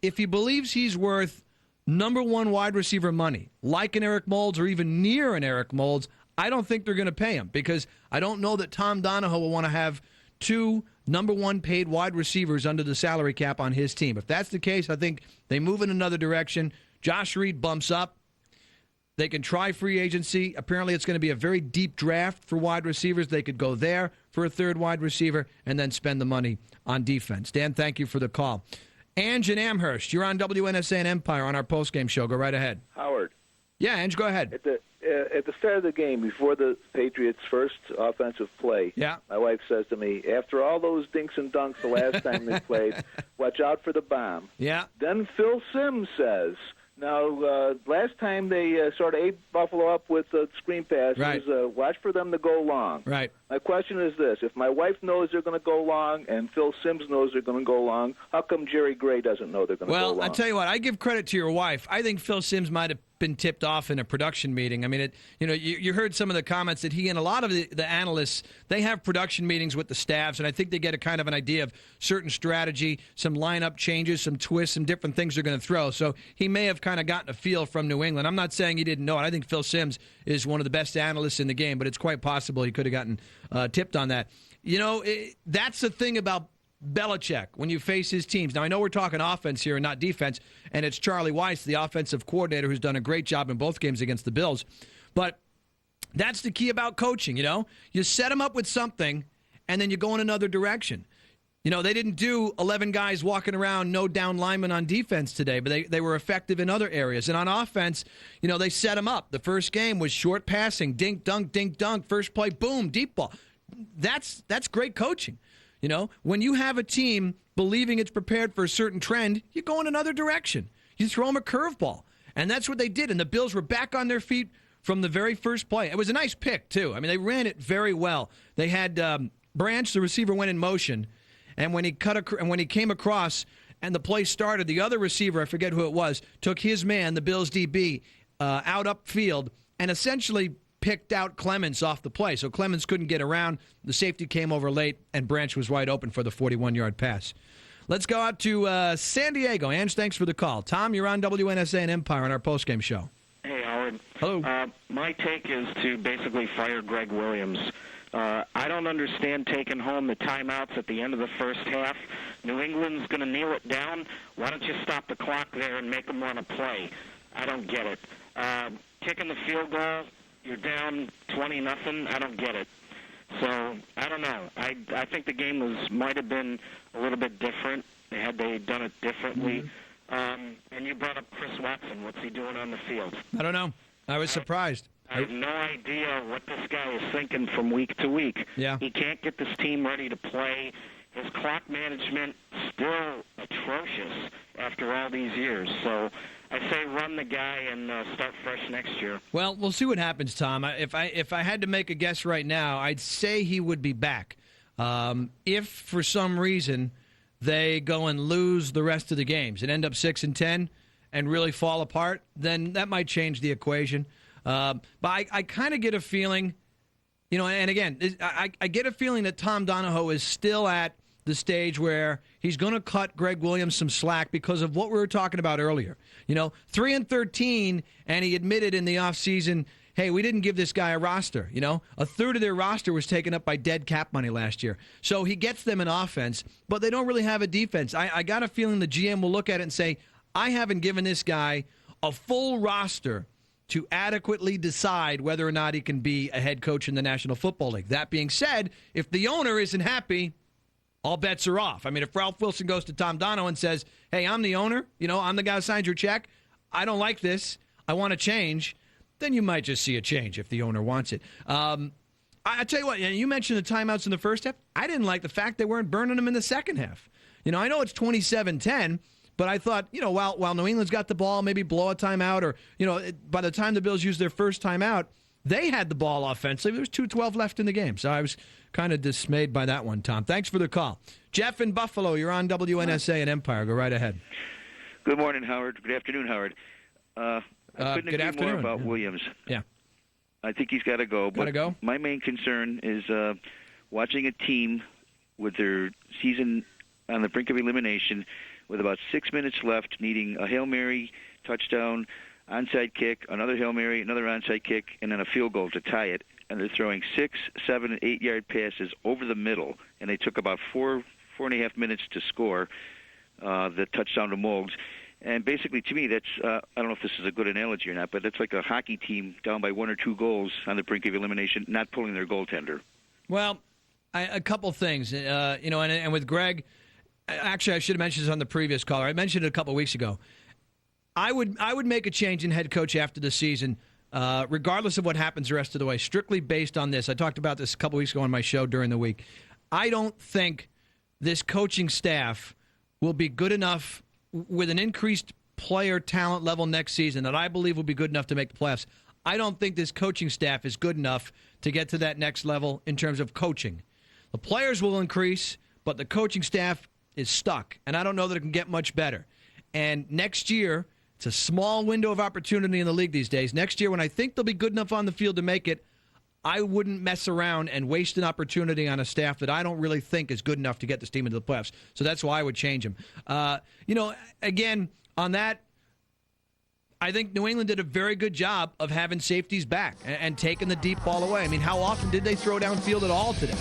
If he believes he's worth number one wide receiver money, like an Eric Moulds or even near an Eric Moulds, I don't think they're going to pay him because I don't know that Tom Donahoe will want to have 2 number one paid wide receivers under the salary cap on his team. If that's the case, I think they move in another direction. Josh Reed bumps up. They can try free agency. Apparently, it's going to be a very deep draft for wide receivers. They could go there for a third wide receiver and then spend the money on defense. Dan, thank you for the call. Ange in Amherst, you're on WNSA and Empire on our postgame show. Go right ahead. Howard. Yeah, Ange, go ahead. At the start of the game, before the Patriots' first offensive play, my wife says to me, after all those dinks and dunks the last time they played, watch out for the bomb. Yeah. Then Phil Simms says, now, last time they sort of ate Buffalo up with screen passes, right. Watch for them to go long. Right. My question is this. If my wife knows they're going to go long and Phil Simms knows they're going to go long, how come Jerry Gray doesn't know they're going to go long? Well, I tell you what, I give credit to your wife. I think Phil Simms might have been tipped off in a production meeting. I mean, you heard some of the comments that he and a lot of the analysts, they have production meetings with the staffs, and I think they get a kind of an idea of certain strategy, some lineup changes, some twists, some different things they're going to throw. So he may have kind of gotten a feel from New England. I'm not saying he didn't know it. I think Phil Simms is one of the best analysts in the game, but it's quite possible he could have gotten tipped on that. That's the thing about Belichick when you face his teams. Now, I know we're talking offense here and not defense, and it's Charlie Weiss, the offensive coordinator, who's done a great job in both games against the Bills. But that's the key about coaching, You set them up with something, and then you go in another direction. They didn't do 11 guys walking around, no down linemen on defense today, but they were effective in other areas. And on offense, they set them up. The first game was short passing, dink, dunk, first play, boom, deep ball. That's great coaching. When you have a team believing it's prepared for a certain trend, you go in another direction. You throw them a curveball. And that's what they did. And the Bills were back on their feet from the very first play. It was a nice pick, too. I mean, they ran it very well. They had Branch, the receiver, went in motion. And when he came across and the play started, the other receiver, I forget who it was, took his man, the Bills DB, out upfield and essentially picked out Clemens off the play. So Clemens couldn't get around. The safety came over late, and Branch was wide open for the 41-yard pass. Let's go out to San Diego. Ange, thanks for the call. Tom, you're on WNSA and Empire on our postgame show. Hey, Howard. Hello. My take is to basically fire Greg Williams. I don't understand taking home the timeouts at the end of the first half. New England's going to kneel it down. Why don't you stop the clock there and make them run a play? I don't get it. Kicking the field goal, you're down 20-0. I don't get it. So I don't know. I think the game might have been a little bit different had they done it differently. And you brought up Chris Watson. What's he doing on the field? I don't know. I was surprised. I have no idea what this guy is thinking from week to week. Yeah. He can't get this team ready to play. His clock management still atrocious after all these years. So I say run the guy and start fresh next year. Well, we'll see what happens, Tom. If I had to make a guess right now, I'd say he would be back. If for some reason they go and lose the rest of the games and end up 6-10 and really fall apart, then that might change the equation. But I kind of get a feeling, and again, I get a feeling that Tom Donahoe is still at the stage where he's going to cut Greg Williams some slack because of what we were talking about earlier. 3-13, and he admitted in the offseason, hey, we didn't give this guy a roster. A third of their roster was taken up by dead cap money last year. So he gets them an offense, but they don't really have a defense. I got a feeling the GM will look at it and say, I haven't given this guy a full roster to adequately decide whether or not he can be a head coach in the National Football League. That being said, if the owner isn't happy, all bets are off. I mean, if Ralph Wilson goes to Tom Donahoe and says, hey, I'm the owner, I'm the guy who signed your check, I don't like this, I want to change, then you might just see a change if the owner wants it. I tell you what, you mentioned the timeouts in the first half. I didn't like the fact they weren't burning them in the second half. I know it's 27-10, but I thought, while New England's got the ball, maybe blow a timeout, or, by the time the Bills used their first timeout, they had the ball offensively. There was 2:12 left in the game, so I was kind of dismayed by that one, Tom. Thanks for the call. Jeff in Buffalo, you're on WNSA and Empire. Go right ahead. Good morning, Howard. Good afternoon, Howard. I couldn't agree more about Williams. Yeah. I think he's got to go. Got to go? My main concern is watching a team with their season on the brink of elimination with about 6 minutes left, needing a Hail Mary, touchdown, onside kick, another Hail Mary, another onside kick, and then a field goal to tie it. And they're throwing 6, 7, and 8-yard passes over the middle, and they took about 4.5 minutes to score the touchdown to Moulds. And basically, to me, that's I don't know if this is a good analogy or not, but that's like a hockey team down by 1 or 2 goals on the brink of elimination, not pulling their goaltender. Well, a couple things, and with Greg, actually, I should have mentioned this on the previous caller. I mentioned it a couple weeks ago. I would make a change in head coach after the season, regardless of what happens the rest of the way, strictly based on this. I talked about this a couple weeks ago on my show during the week. I don't think this coaching staff will be good enough with an increased player talent level next season that I believe will be good enough to make the playoffs. I don't think this coaching staff is good enough to get to that next level in terms of coaching. The players will increase, but the coaching staff is stuck, and I don't know that it can get much better. And next year, it's a small window of opportunity in the league these days. Next year, when I think they'll be good enough on the field to make it, I wouldn't mess around and waste an opportunity on a staff that I don't really think is good enough to get this team into the playoffs. So that's why I would change them. Again, on that, I think New England did a very good job of having safeties back and taking the deep ball away. I mean, how often did they throw downfield at all today?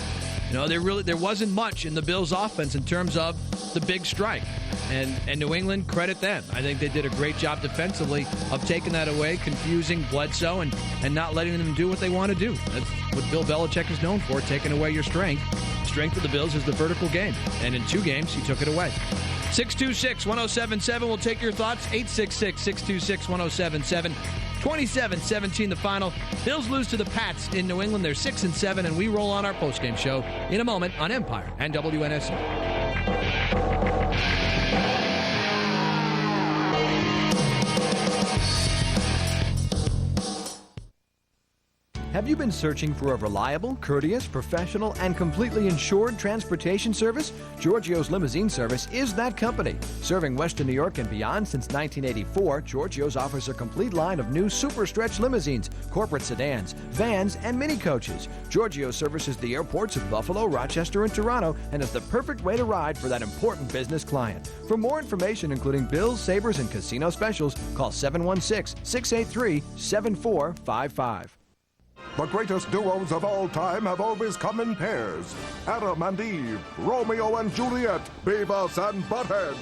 There wasn't much in the Bills' offense in terms of the big strike. And New England, credit them. I think they did a great job defensively of taking that away, confusing Bledsoe, and not letting them do what they want to do. That's what Bill Belichick is known for, taking away your strength. The strength of the Bills is the vertical game. And in 2 games, he took it away. 626-1077. We'll take your thoughts. 866-626-1077. 27-17 the final. Bills lose to the Pats in New England. They're 6-7, and we roll on our postgame show in a moment on Empire and WNSA. Have you been searching for a reliable, courteous, professional, and completely insured transportation service? Giorgio's Limousine Service is that company. Serving Western New York and beyond since 1984, Giorgio's offers a complete line of new super stretch limousines, corporate sedans, vans, and mini coaches. Giorgio services the airports of Buffalo, Rochester, and Toronto, and is the perfect way to ride for that important business client. For more information, including bills, savers, and casino specials, call 716-683-7455. The greatest duos of all time have always come in pairs. Adam and Eve, Romeo and Juliet, Beavis and Butthead.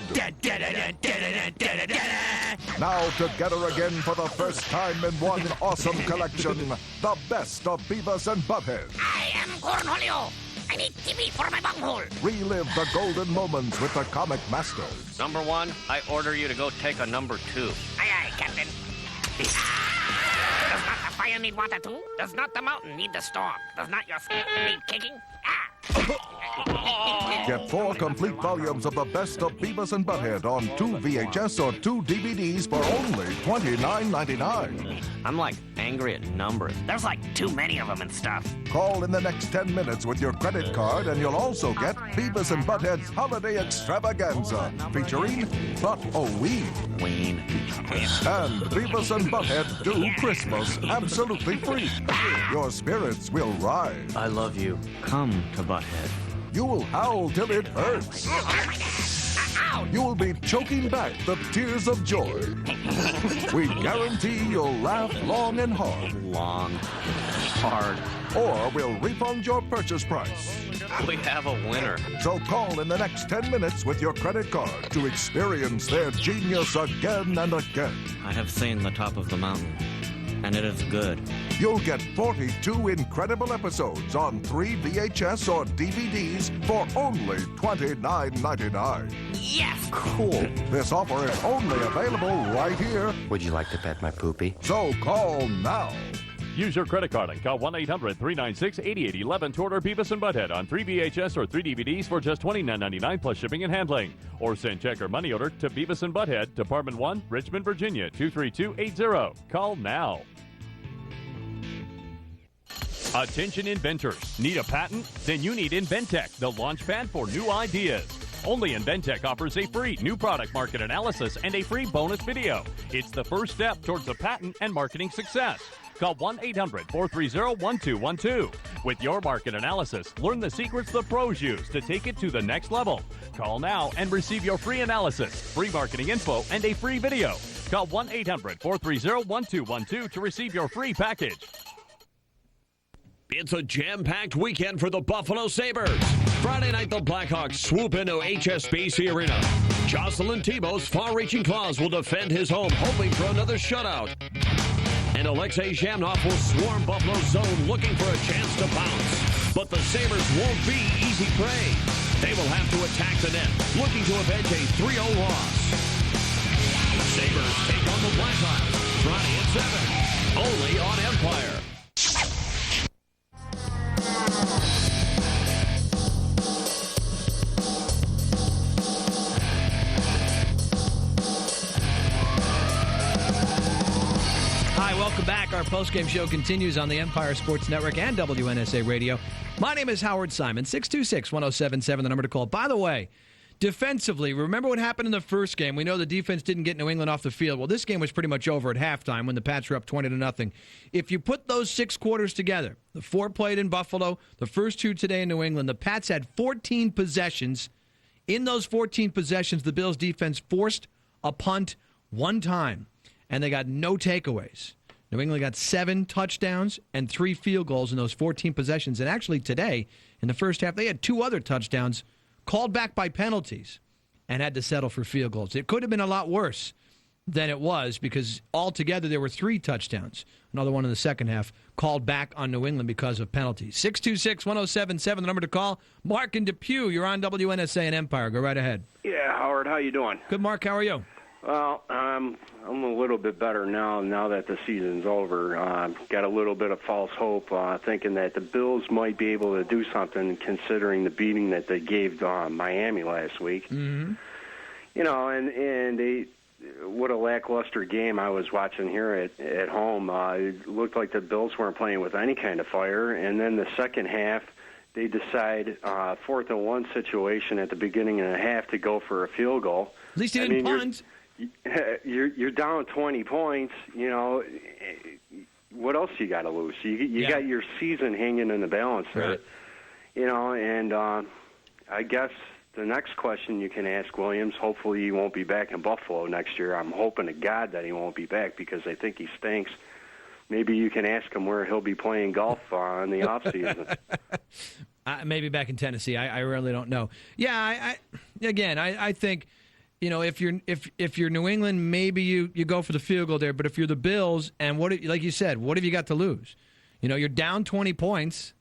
Now together again for the first time in one awesome collection, the best of Beavis and Butthead. I am Cornholio. I need TV for my bunghole. Relive the golden moments with the comic masters. Number 1, I order you to go take a number 2. Aye, aye, Captain. Does not the fire need water too? Does not the mountain need the storm? Does not your skin need kicking? Get 4 complete volumes of the best of Beavis and Butthead on 2 VHS or 2 DVDs for only $29.99. I'm like angry at numbers. There's like too many of them and stuff. Call in the next 10 minutes with your credit card and you'll also get Beavis and Butthead's Holiday Extravaganza featuring Butt-O-Ween. Ween. And Beavis and Butthead Do Christmas absolutely free. Your spirits will rise. I love you. Come to Butthead. You will howl till it hurts. You will be choking back the tears of joy. We guarantee you'll laugh long and hard. Long, hard. Or we'll refund your purchase price. We have a winner. So call in the next 10 minutes with your credit card to experience their genius again and again. I have seen the top of the mountain, and it is good. You'll get 42 incredible episodes on 3 VHS or DVDs for only $29.99. Yes! Cool. This offer is only available right here. Would you like to pet my poopy? So call now. Use your credit card and call 1-800-396-8811 to order Beavis and Butthead on 3 VHS or 3 DVDs for just $29.99 plus shipping and handling. Or send check or money order to Beavis and Butthead, Department 1, Richmond, Virginia, 23280. Call now. Attention inventors. Need a patent? Then you need Inventec, the launch pad for new ideas. Only Inventec offers a free new product market analysis and a free bonus video. It's the first step towards the patent and marketing success. Call 1-800-430-1212. With your market analysis, learn the secrets the pros use to take it to the next level. Call now and receive your free analysis, free marketing info, and a free video. Call 1-800-430-1212 to receive your free package. It's a jam-packed weekend for the Buffalo Sabres. Friday night, the Blackhawks swoop into HSBC Arena. Jocelyn Thibault's far-reaching claws will defend his home, hoping for another shutout. And Alexei Zhamnov will swarm Buffalo's zone, looking for a chance to bounce. But the Sabres won't be easy prey. They will have to attack the net, looking to avenge a 3-0 loss. Sabres take on the Blackhawks Friday at 7, only on Empire. Welcome back. Our postgame show continues on the Empire Sports Network and WNSA Radio. My name is Howard Simon, 626-1077, the number to call. By the way, defensively, remember what happened in the first game? We know the defense didn't get New England off the field. Well, this game was pretty much over at halftime when the Pats were up 20-0. If you put those 6 quarters together, the 4 played in Buffalo, the first 2 today in New England, the Pats had 14 possessions. In those 14 possessions, the Bills' defense forced a punt 1 time, and they got no takeaways. New England got 7 touchdowns and 3 field goals in those 14 possessions. And actually today, in the first half, they had 2 other touchdowns called back by penalties and had to settle for field goals. It could have been a lot worse than it was because altogether there were 3 touchdowns. Another one in the second half called back on New England because of penalties. 626-1077, the number to call. Mark in Depew, you're on WNSA and Empire. Go right ahead. Yeah, Howard, how you doing? Good, Mark. How are you? Well, I'm a little bit better now that the season's over. Got a little bit of false hope, thinking that the Bills might be able to do something considering the beating that they gave Miami last week. Mm-hmm. You know, and they, what a lackluster game I was watching here at home. It looked like the Bills weren't playing with any kind of fire. And then the second half, they decide 4th and 1 situation at the beginning of the half to go for a field goal. At least he didn't punt. You're down 20 points. You know, what else you got to lose? You got your season hanging in the balance there. Right. You know, and I guess the next question you can ask Williams, hopefully he won't be back in Buffalo next year. I'm hoping to God that he won't be back because I think he stinks. Maybe you can ask him where he'll be playing golf in the offseason. Maybe back in Tennessee. I really don't know. Yeah, I think, you know, if you're New England, maybe you go for the field goal there. But if you're the Bills, and like you said, what have you got to lose? You know, you're down 20 points.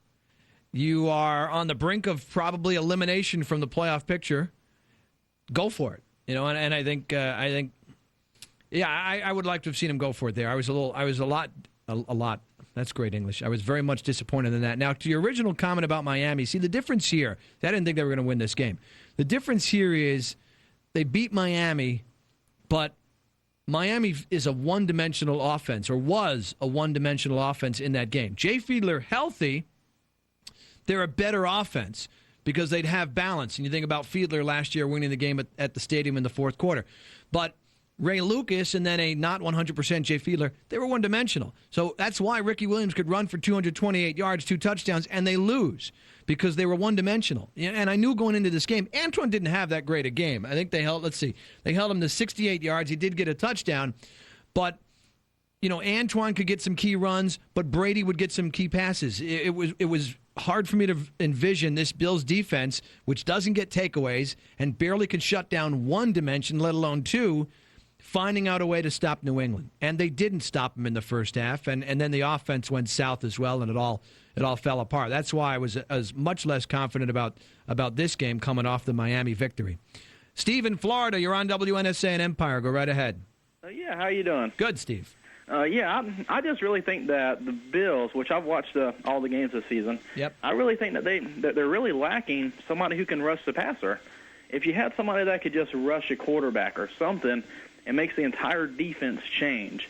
You are on the brink of probably elimination from the playoff picture. Go for it. You know, and I think, I would like to have seen him go for it there. I was a lot. That's great English. I was very much disappointed in that. Now, to your original comment about Miami, see, the difference here, I didn't think they were going to win this game. The difference here is they beat Miami, but Miami is a one-dimensional offense, or was a one-dimensional offense in that game. Jay Fiedler healthy, they're a better offense because they'd have balance. And you think about Fiedler last year winning the game at the stadium in the fourth quarter. But Ray Lucas and then a not 100% Jay Fiedler, they were one-dimensional. So that's why Ricky Williams could run for 228 yards, 2 touchdowns, and they lose because they were one-dimensional. And I knew going into this game, Antowain didn't have that great a game. I think they held him to 68 yards. He did get a touchdown. But, you know, Antowain could get some key runs, but Brady would get some key passes. It was hard for me to envision this Bills defense, which doesn't get takeaways and barely can shut down one dimension, let alone 2, finding out a way to stop New England. And they didn't stop them in the first half, and then the offense went south as well, and it all fell apart. That's why I was much less confident about this game coming off the Miami victory. Steve in Florida, you're on WNSA and Empire. Go right ahead. Yeah, how you doing? Good, Steve. I just really think that the Bills, which I've watched all the games this season, yep. I really think that they're really lacking somebody who can rush the passer. If you had somebody that could just rush a quarterback or something, it makes the entire defense change.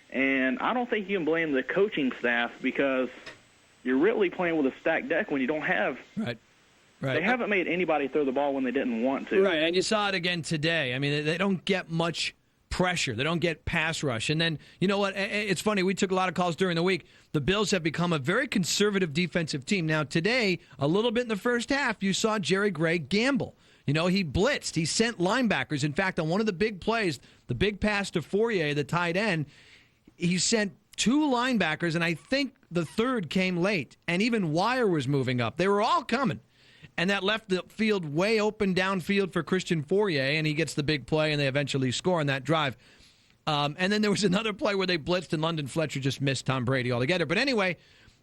And I don't think you can blame the coaching staff because you're really playing with a stacked deck when you don't have. Right. They haven't made anybody throw the ball when they didn't want to. Right, and you saw it again today. I mean, they don't get much pressure. They don't get pass rush. And then, you know what? It's funny. We took a lot of calls during the week. The Bills have become a very conservative defensive team. Now, today, a little bit in the first half, you saw Jerry Gray gamble. You know, he blitzed. He sent linebackers. In fact, on one of the big plays, the big pass to Fourier, the tight end, he sent 2 linebackers, and I think the third came late. And even Wire was moving up. They were all coming. And that left the field way open downfield for Christian Fourier, and he gets the big play, and they eventually score on that drive. And then there was another play where they blitzed, and London Fletcher just missed Tom Brady altogether. But anyway,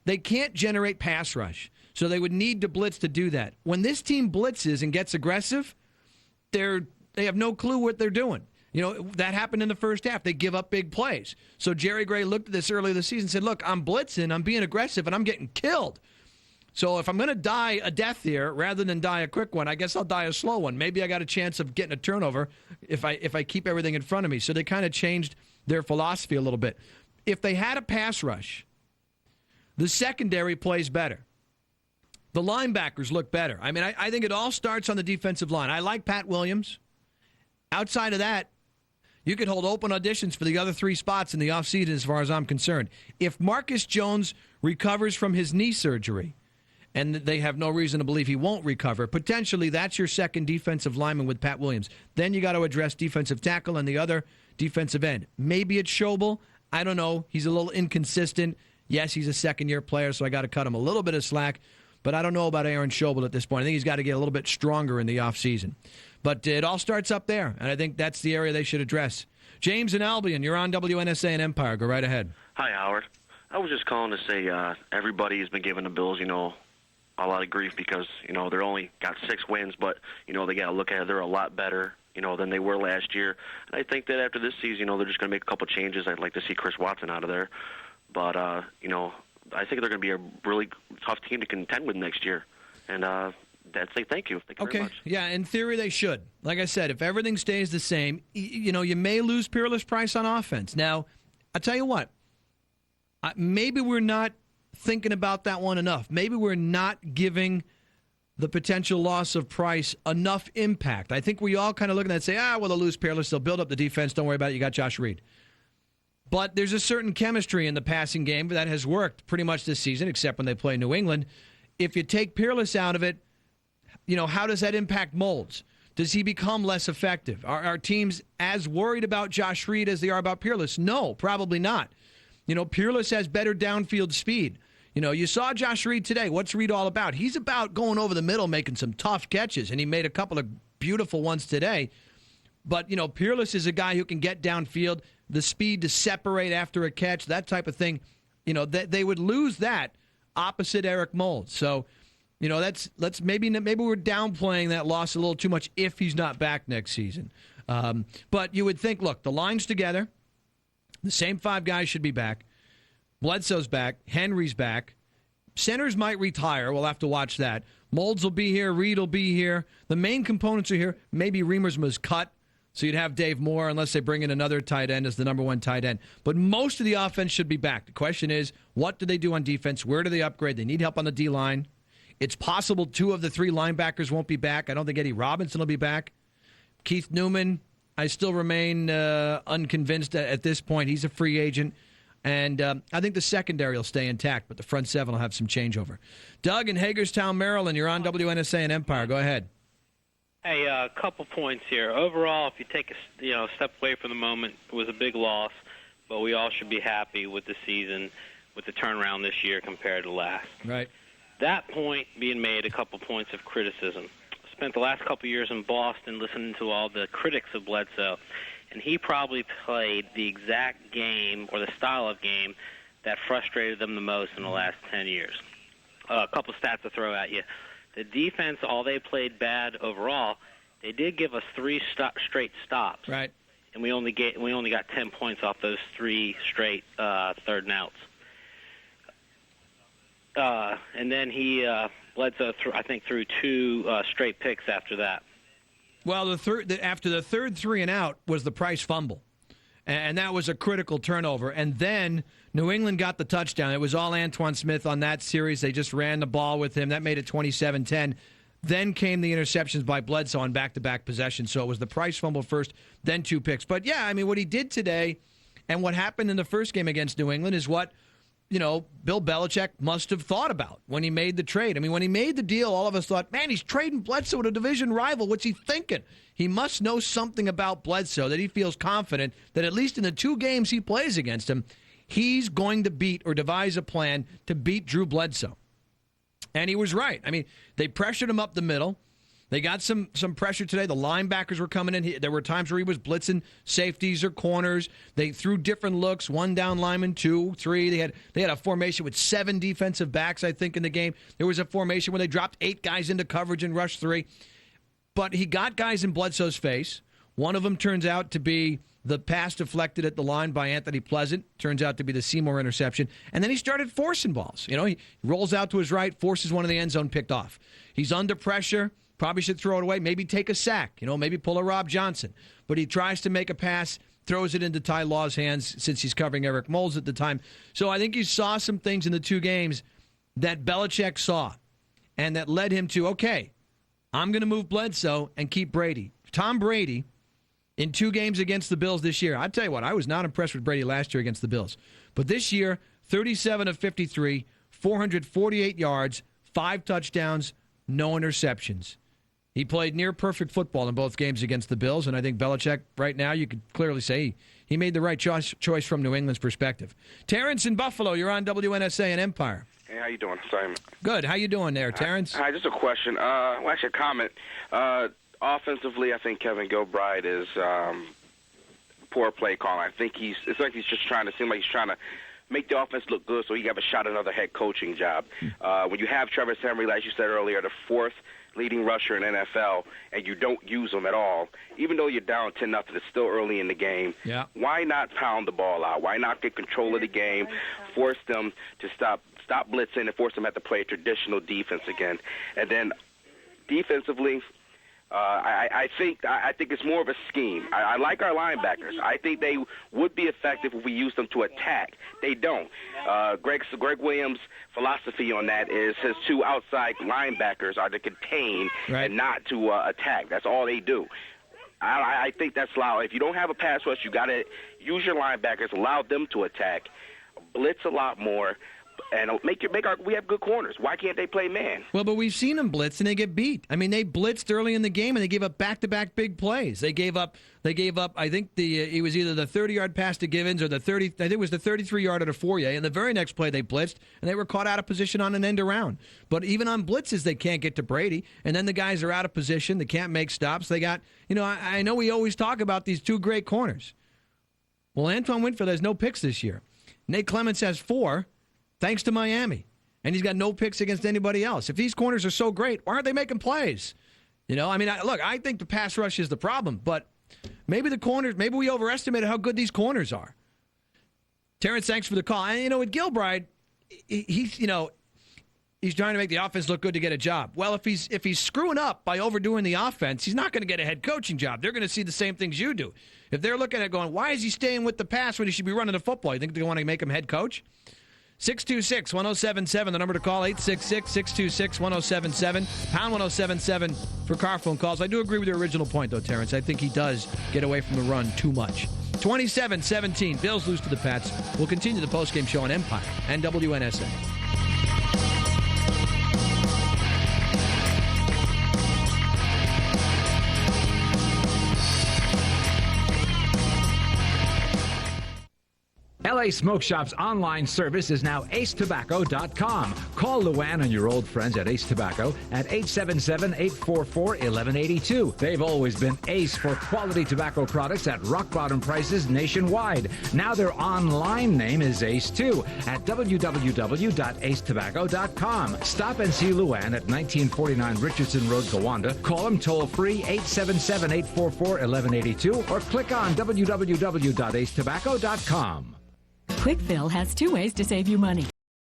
they can't generate pass rush, so they would need to blitz to do that. When this team blitzes and gets aggressive, they have no clue what they're doing. You know, that happened in the first half. They give up big plays. So Jerry Gray looked at this early this season and said, look, I'm blitzing, I'm being aggressive, and I'm getting killed. So if I'm going to die a death here, rather than die a quick one, I guess I'll die a slow one. Maybe I got a chance of getting a turnover if I keep everything in front of me. So they kind of changed their philosophy a little bit. if they had a pass rush, the secondary plays better. The linebackers look better. I mean, I think it all starts on the defensive line. I like Pat Williams. Outside of that, you could hold open auditions for the other 3 spots in the offseason as far as I'm concerned. If Marcus Jones recovers from his knee surgery, and they have no reason to believe he won't recover, potentially that's your second defensive lineman with Pat Williams. Then you got to address defensive tackle and the other defensive end. Maybe it's Schobel. I don't know. He's a little inconsistent. Yes, he's a second-year player, so I got to cut him a little bit of slack. But I don't know about Aaron Schobel at this point. I think he's got to get a little bit stronger in the offseason. But it all starts up there, and I think that's the area they should address. James and Albion, you're on WNSA and Empire. Go right ahead. Hi, Howard. I was just calling to say everybody has been giving the Bills, a lot of grief because, they're only got 6 wins, but, they got to look at it. They're a lot better, than they were last year. And I think that after this season, they're just going to make a couple changes. I'd like to see Chris Watson out of there. But, I think they're going to be a really tough team to contend with next year. And that's it. Thank you. Thank you very much. Yeah, in theory they should. Like I said, if everything stays the same, you may lose Peerless Price on offense. Now, I'll tell you what, maybe we're not thinking about that one enough. Maybe we're not giving the potential loss of Price enough impact. I think we all kind of look at that and say, well, they'll lose Peerless. They'll build up the defense. Don't worry about it. You got Josh Reed. But there's a certain chemistry in the passing game that has worked pretty much this season, except when they play New England. If you take Peerless out of it, how does that impact Moulds? Does he become less effective? Are teams as worried about Josh Reed as they are about Peerless? No, probably not. Peerless has better downfield speed. You saw Josh Reed today. What's Reed all about? He's about going over the middle, making some tough catches, and he made a couple of beautiful ones today. But, Peerless is a guy who can get downfield, the speed to separate after a catch, that type of thing. They would lose that opposite Eric Moulds. So, let's maybe we're downplaying that loss a little too much if he's not back next season. But you would think, look, the line's together. The same 5 guys should be back. Bledsoe's back. Henry's back. Centers might retire. We'll have to watch that. Moulds will be here. Reed will be here. The main components are here. Maybe Reimers was cut, so you'd have Dave Moore unless they bring in another tight end as the number 1 tight end. But most of the offense should be back. The question is, what do they do on defense? Where do they upgrade? They need help on the D-line. It's possible 2 of the 3 linebackers won't be back. I don't think Eddie Robinson will be back. Keith Newman, I still remain unconvinced at this point. He's a free agent. And I think the secondary will stay intact, but the front 7 will have some changeover. Doug in Hagerstown, Maryland, you're on WNSA and Empire. Go ahead. Hey, a couple points here. Overall, if you take a step away from the moment, it was a big loss, but we all should be happy with the season, with the turnaround this year compared to last. Right. That point being made, a couple points of criticism. Spent the last couple years in Boston listening to all the critics of Bledsoe, and he probably played the exact game or the style of game that frustrated them the most in the last 10 years. A couple stats to throw at you. The defense, all they played bad overall, they did give us 3 straight stops. Right. And we only got 10 points off those 3 straight third and outs. And then Bledsoe threw 2 straight picks after that. Well, after the third 3 and out was the Price fumble, and that was a critical turnover. And then New England got the touchdown. It was all Antowain Smith on that series. They just ran the ball with him. That made it 27-10. Then came the interceptions by Bledsoe on back-to-back possessions. So it was the Price fumble first, then 2 picks. But, yeah, I mean, what he did today and what happened in the first game against New England is what, Bill Belichick must have thought about when he made the trade. I mean, when he made the deal, all of us thought, man, he's trading Bledsoe to a division rival. What's he thinking? He must know something about Bledsoe that he feels confident that at least in the 2 games he plays against him, he's going to beat or devise a plan to beat Drew Bledsoe. And he was right. I mean, they pressured him up the middle. They got some pressure today. The linebackers were coming in. There were times where he was blitzing safeties or corners. They threw different looks, 1 down lineman, 2, 3. They had a formation with 7 defensive backs, I think, in the game. There was a formation where they dropped 8 guys into coverage and rushed 3. But he got guys in Bledsoe's face. One of them turns out to be the pass deflected at the line by Anthony Pleasant. Turns out to be the Seymour interception. And then he started forcing balls. He rolls out to his right, forces one in the end zone, picked off. He's under pressure. Probably should throw it away. Maybe take a sack. Maybe pull a Rob Johnson. But he tries to make a pass throws it into Ty Law's hands since he's covering Eric Moulds at the time. So I think you saw some things in the two games that Belichick saw and that led him to, okay, I'm going to move Bledsoe and keep Brady. Tom Brady, in 2 games against the Bills this year, I tell you what, I was not impressed with Brady last year against the Bills. But this year, 37 of 53, 448 yards, 5 touchdowns, no interceptions. He played near perfect football in both games against the Bills, and I think Belichick, right now, you could clearly say he made the right choice from New England's perspective. Terrence in Buffalo, you're on WNSA and Empire. Hey, how you doing? Sorry. Good. How you doing there, Terrence? Hi, just a question. Well, actually, a comment. Offensively, I think Kevin Gilbride is poor play calling. I think it's like he's just trying to make the offense look good so he can have a shot at another head coaching job. When you have Travis Henry, like you said earlier, the 4th leading rusher in NFL, and you don't use him at all, even though you're down 10-0, it's still early in the game. Yeah. Why not pound the ball out? Why not get control of the game, force them to stop blitzing, and force them to have to play traditional defense again? And then defensively, I think it's more of a scheme. I like our linebackers. I think they would be effective if we use them to attack. They don't. Greg Williams' philosophy on that is his 2 outside linebackers are to contain and not to attack. That's all they do. I think that's loud. If you don't have a pass rush, you got to use your linebackers, allow them to attack, blitz a lot more, and we have good corners. Why can't they play man? Well, but we've seen them blitz and they get beat. I mean, they blitzed early in the game and they gave up back-to-back big plays. They gave up. I think it was either the 30-yard pass to Givens or the 30. I think it was the 33-yard to Fourier. And the very next play they blitzed and they were caught out of position on an end around. But even on blitzes, they can't get to Brady. And then the guys are out of position. They can't make stops. They got. I know we always talk about these 2 great corners. Well, Antoine Winfield has no picks this year. Nate Clements has 4. Thanks to Miami. And he's got no picks against anybody else. If these corners are so great, why aren't they making plays? I think the pass rush is the problem, but maybe we overestimated how good these corners are. Terrence, thanks for the call. And, with Gilbride, he's trying to make the offense look good to get a job. Well, if he's screwing up by overdoing the offense, he's not going to get a head coaching job. They're going to see the same things you do. If they're looking at going, why is he staying with the pass when he should be running the football? You think they want to make him head coach? 626-1077, the number to call, 866-626-1077, pound 1077 for car phone calls. I do agree with your original point, though, Terrence. I think he does get away from the run too much. 27-17, Bills lose to the Pats. We'll continue the postgame show on Empire and WNSA. LA Smoke Shop's online service is now acetobacco.com. Call Luann and your old friends at Ace Tobacco at 877-844-1182. They've always been Ace for quality tobacco products at rock-bottom prices nationwide. Now their online name is Ace too at www.acetobacco.com. Stop and see Luann at 1949 Richardson Road, Gowanda. Call them toll-free 877-844-1182 or click on www.acetobacco.com. Quick Fill has 2 ways to save you money.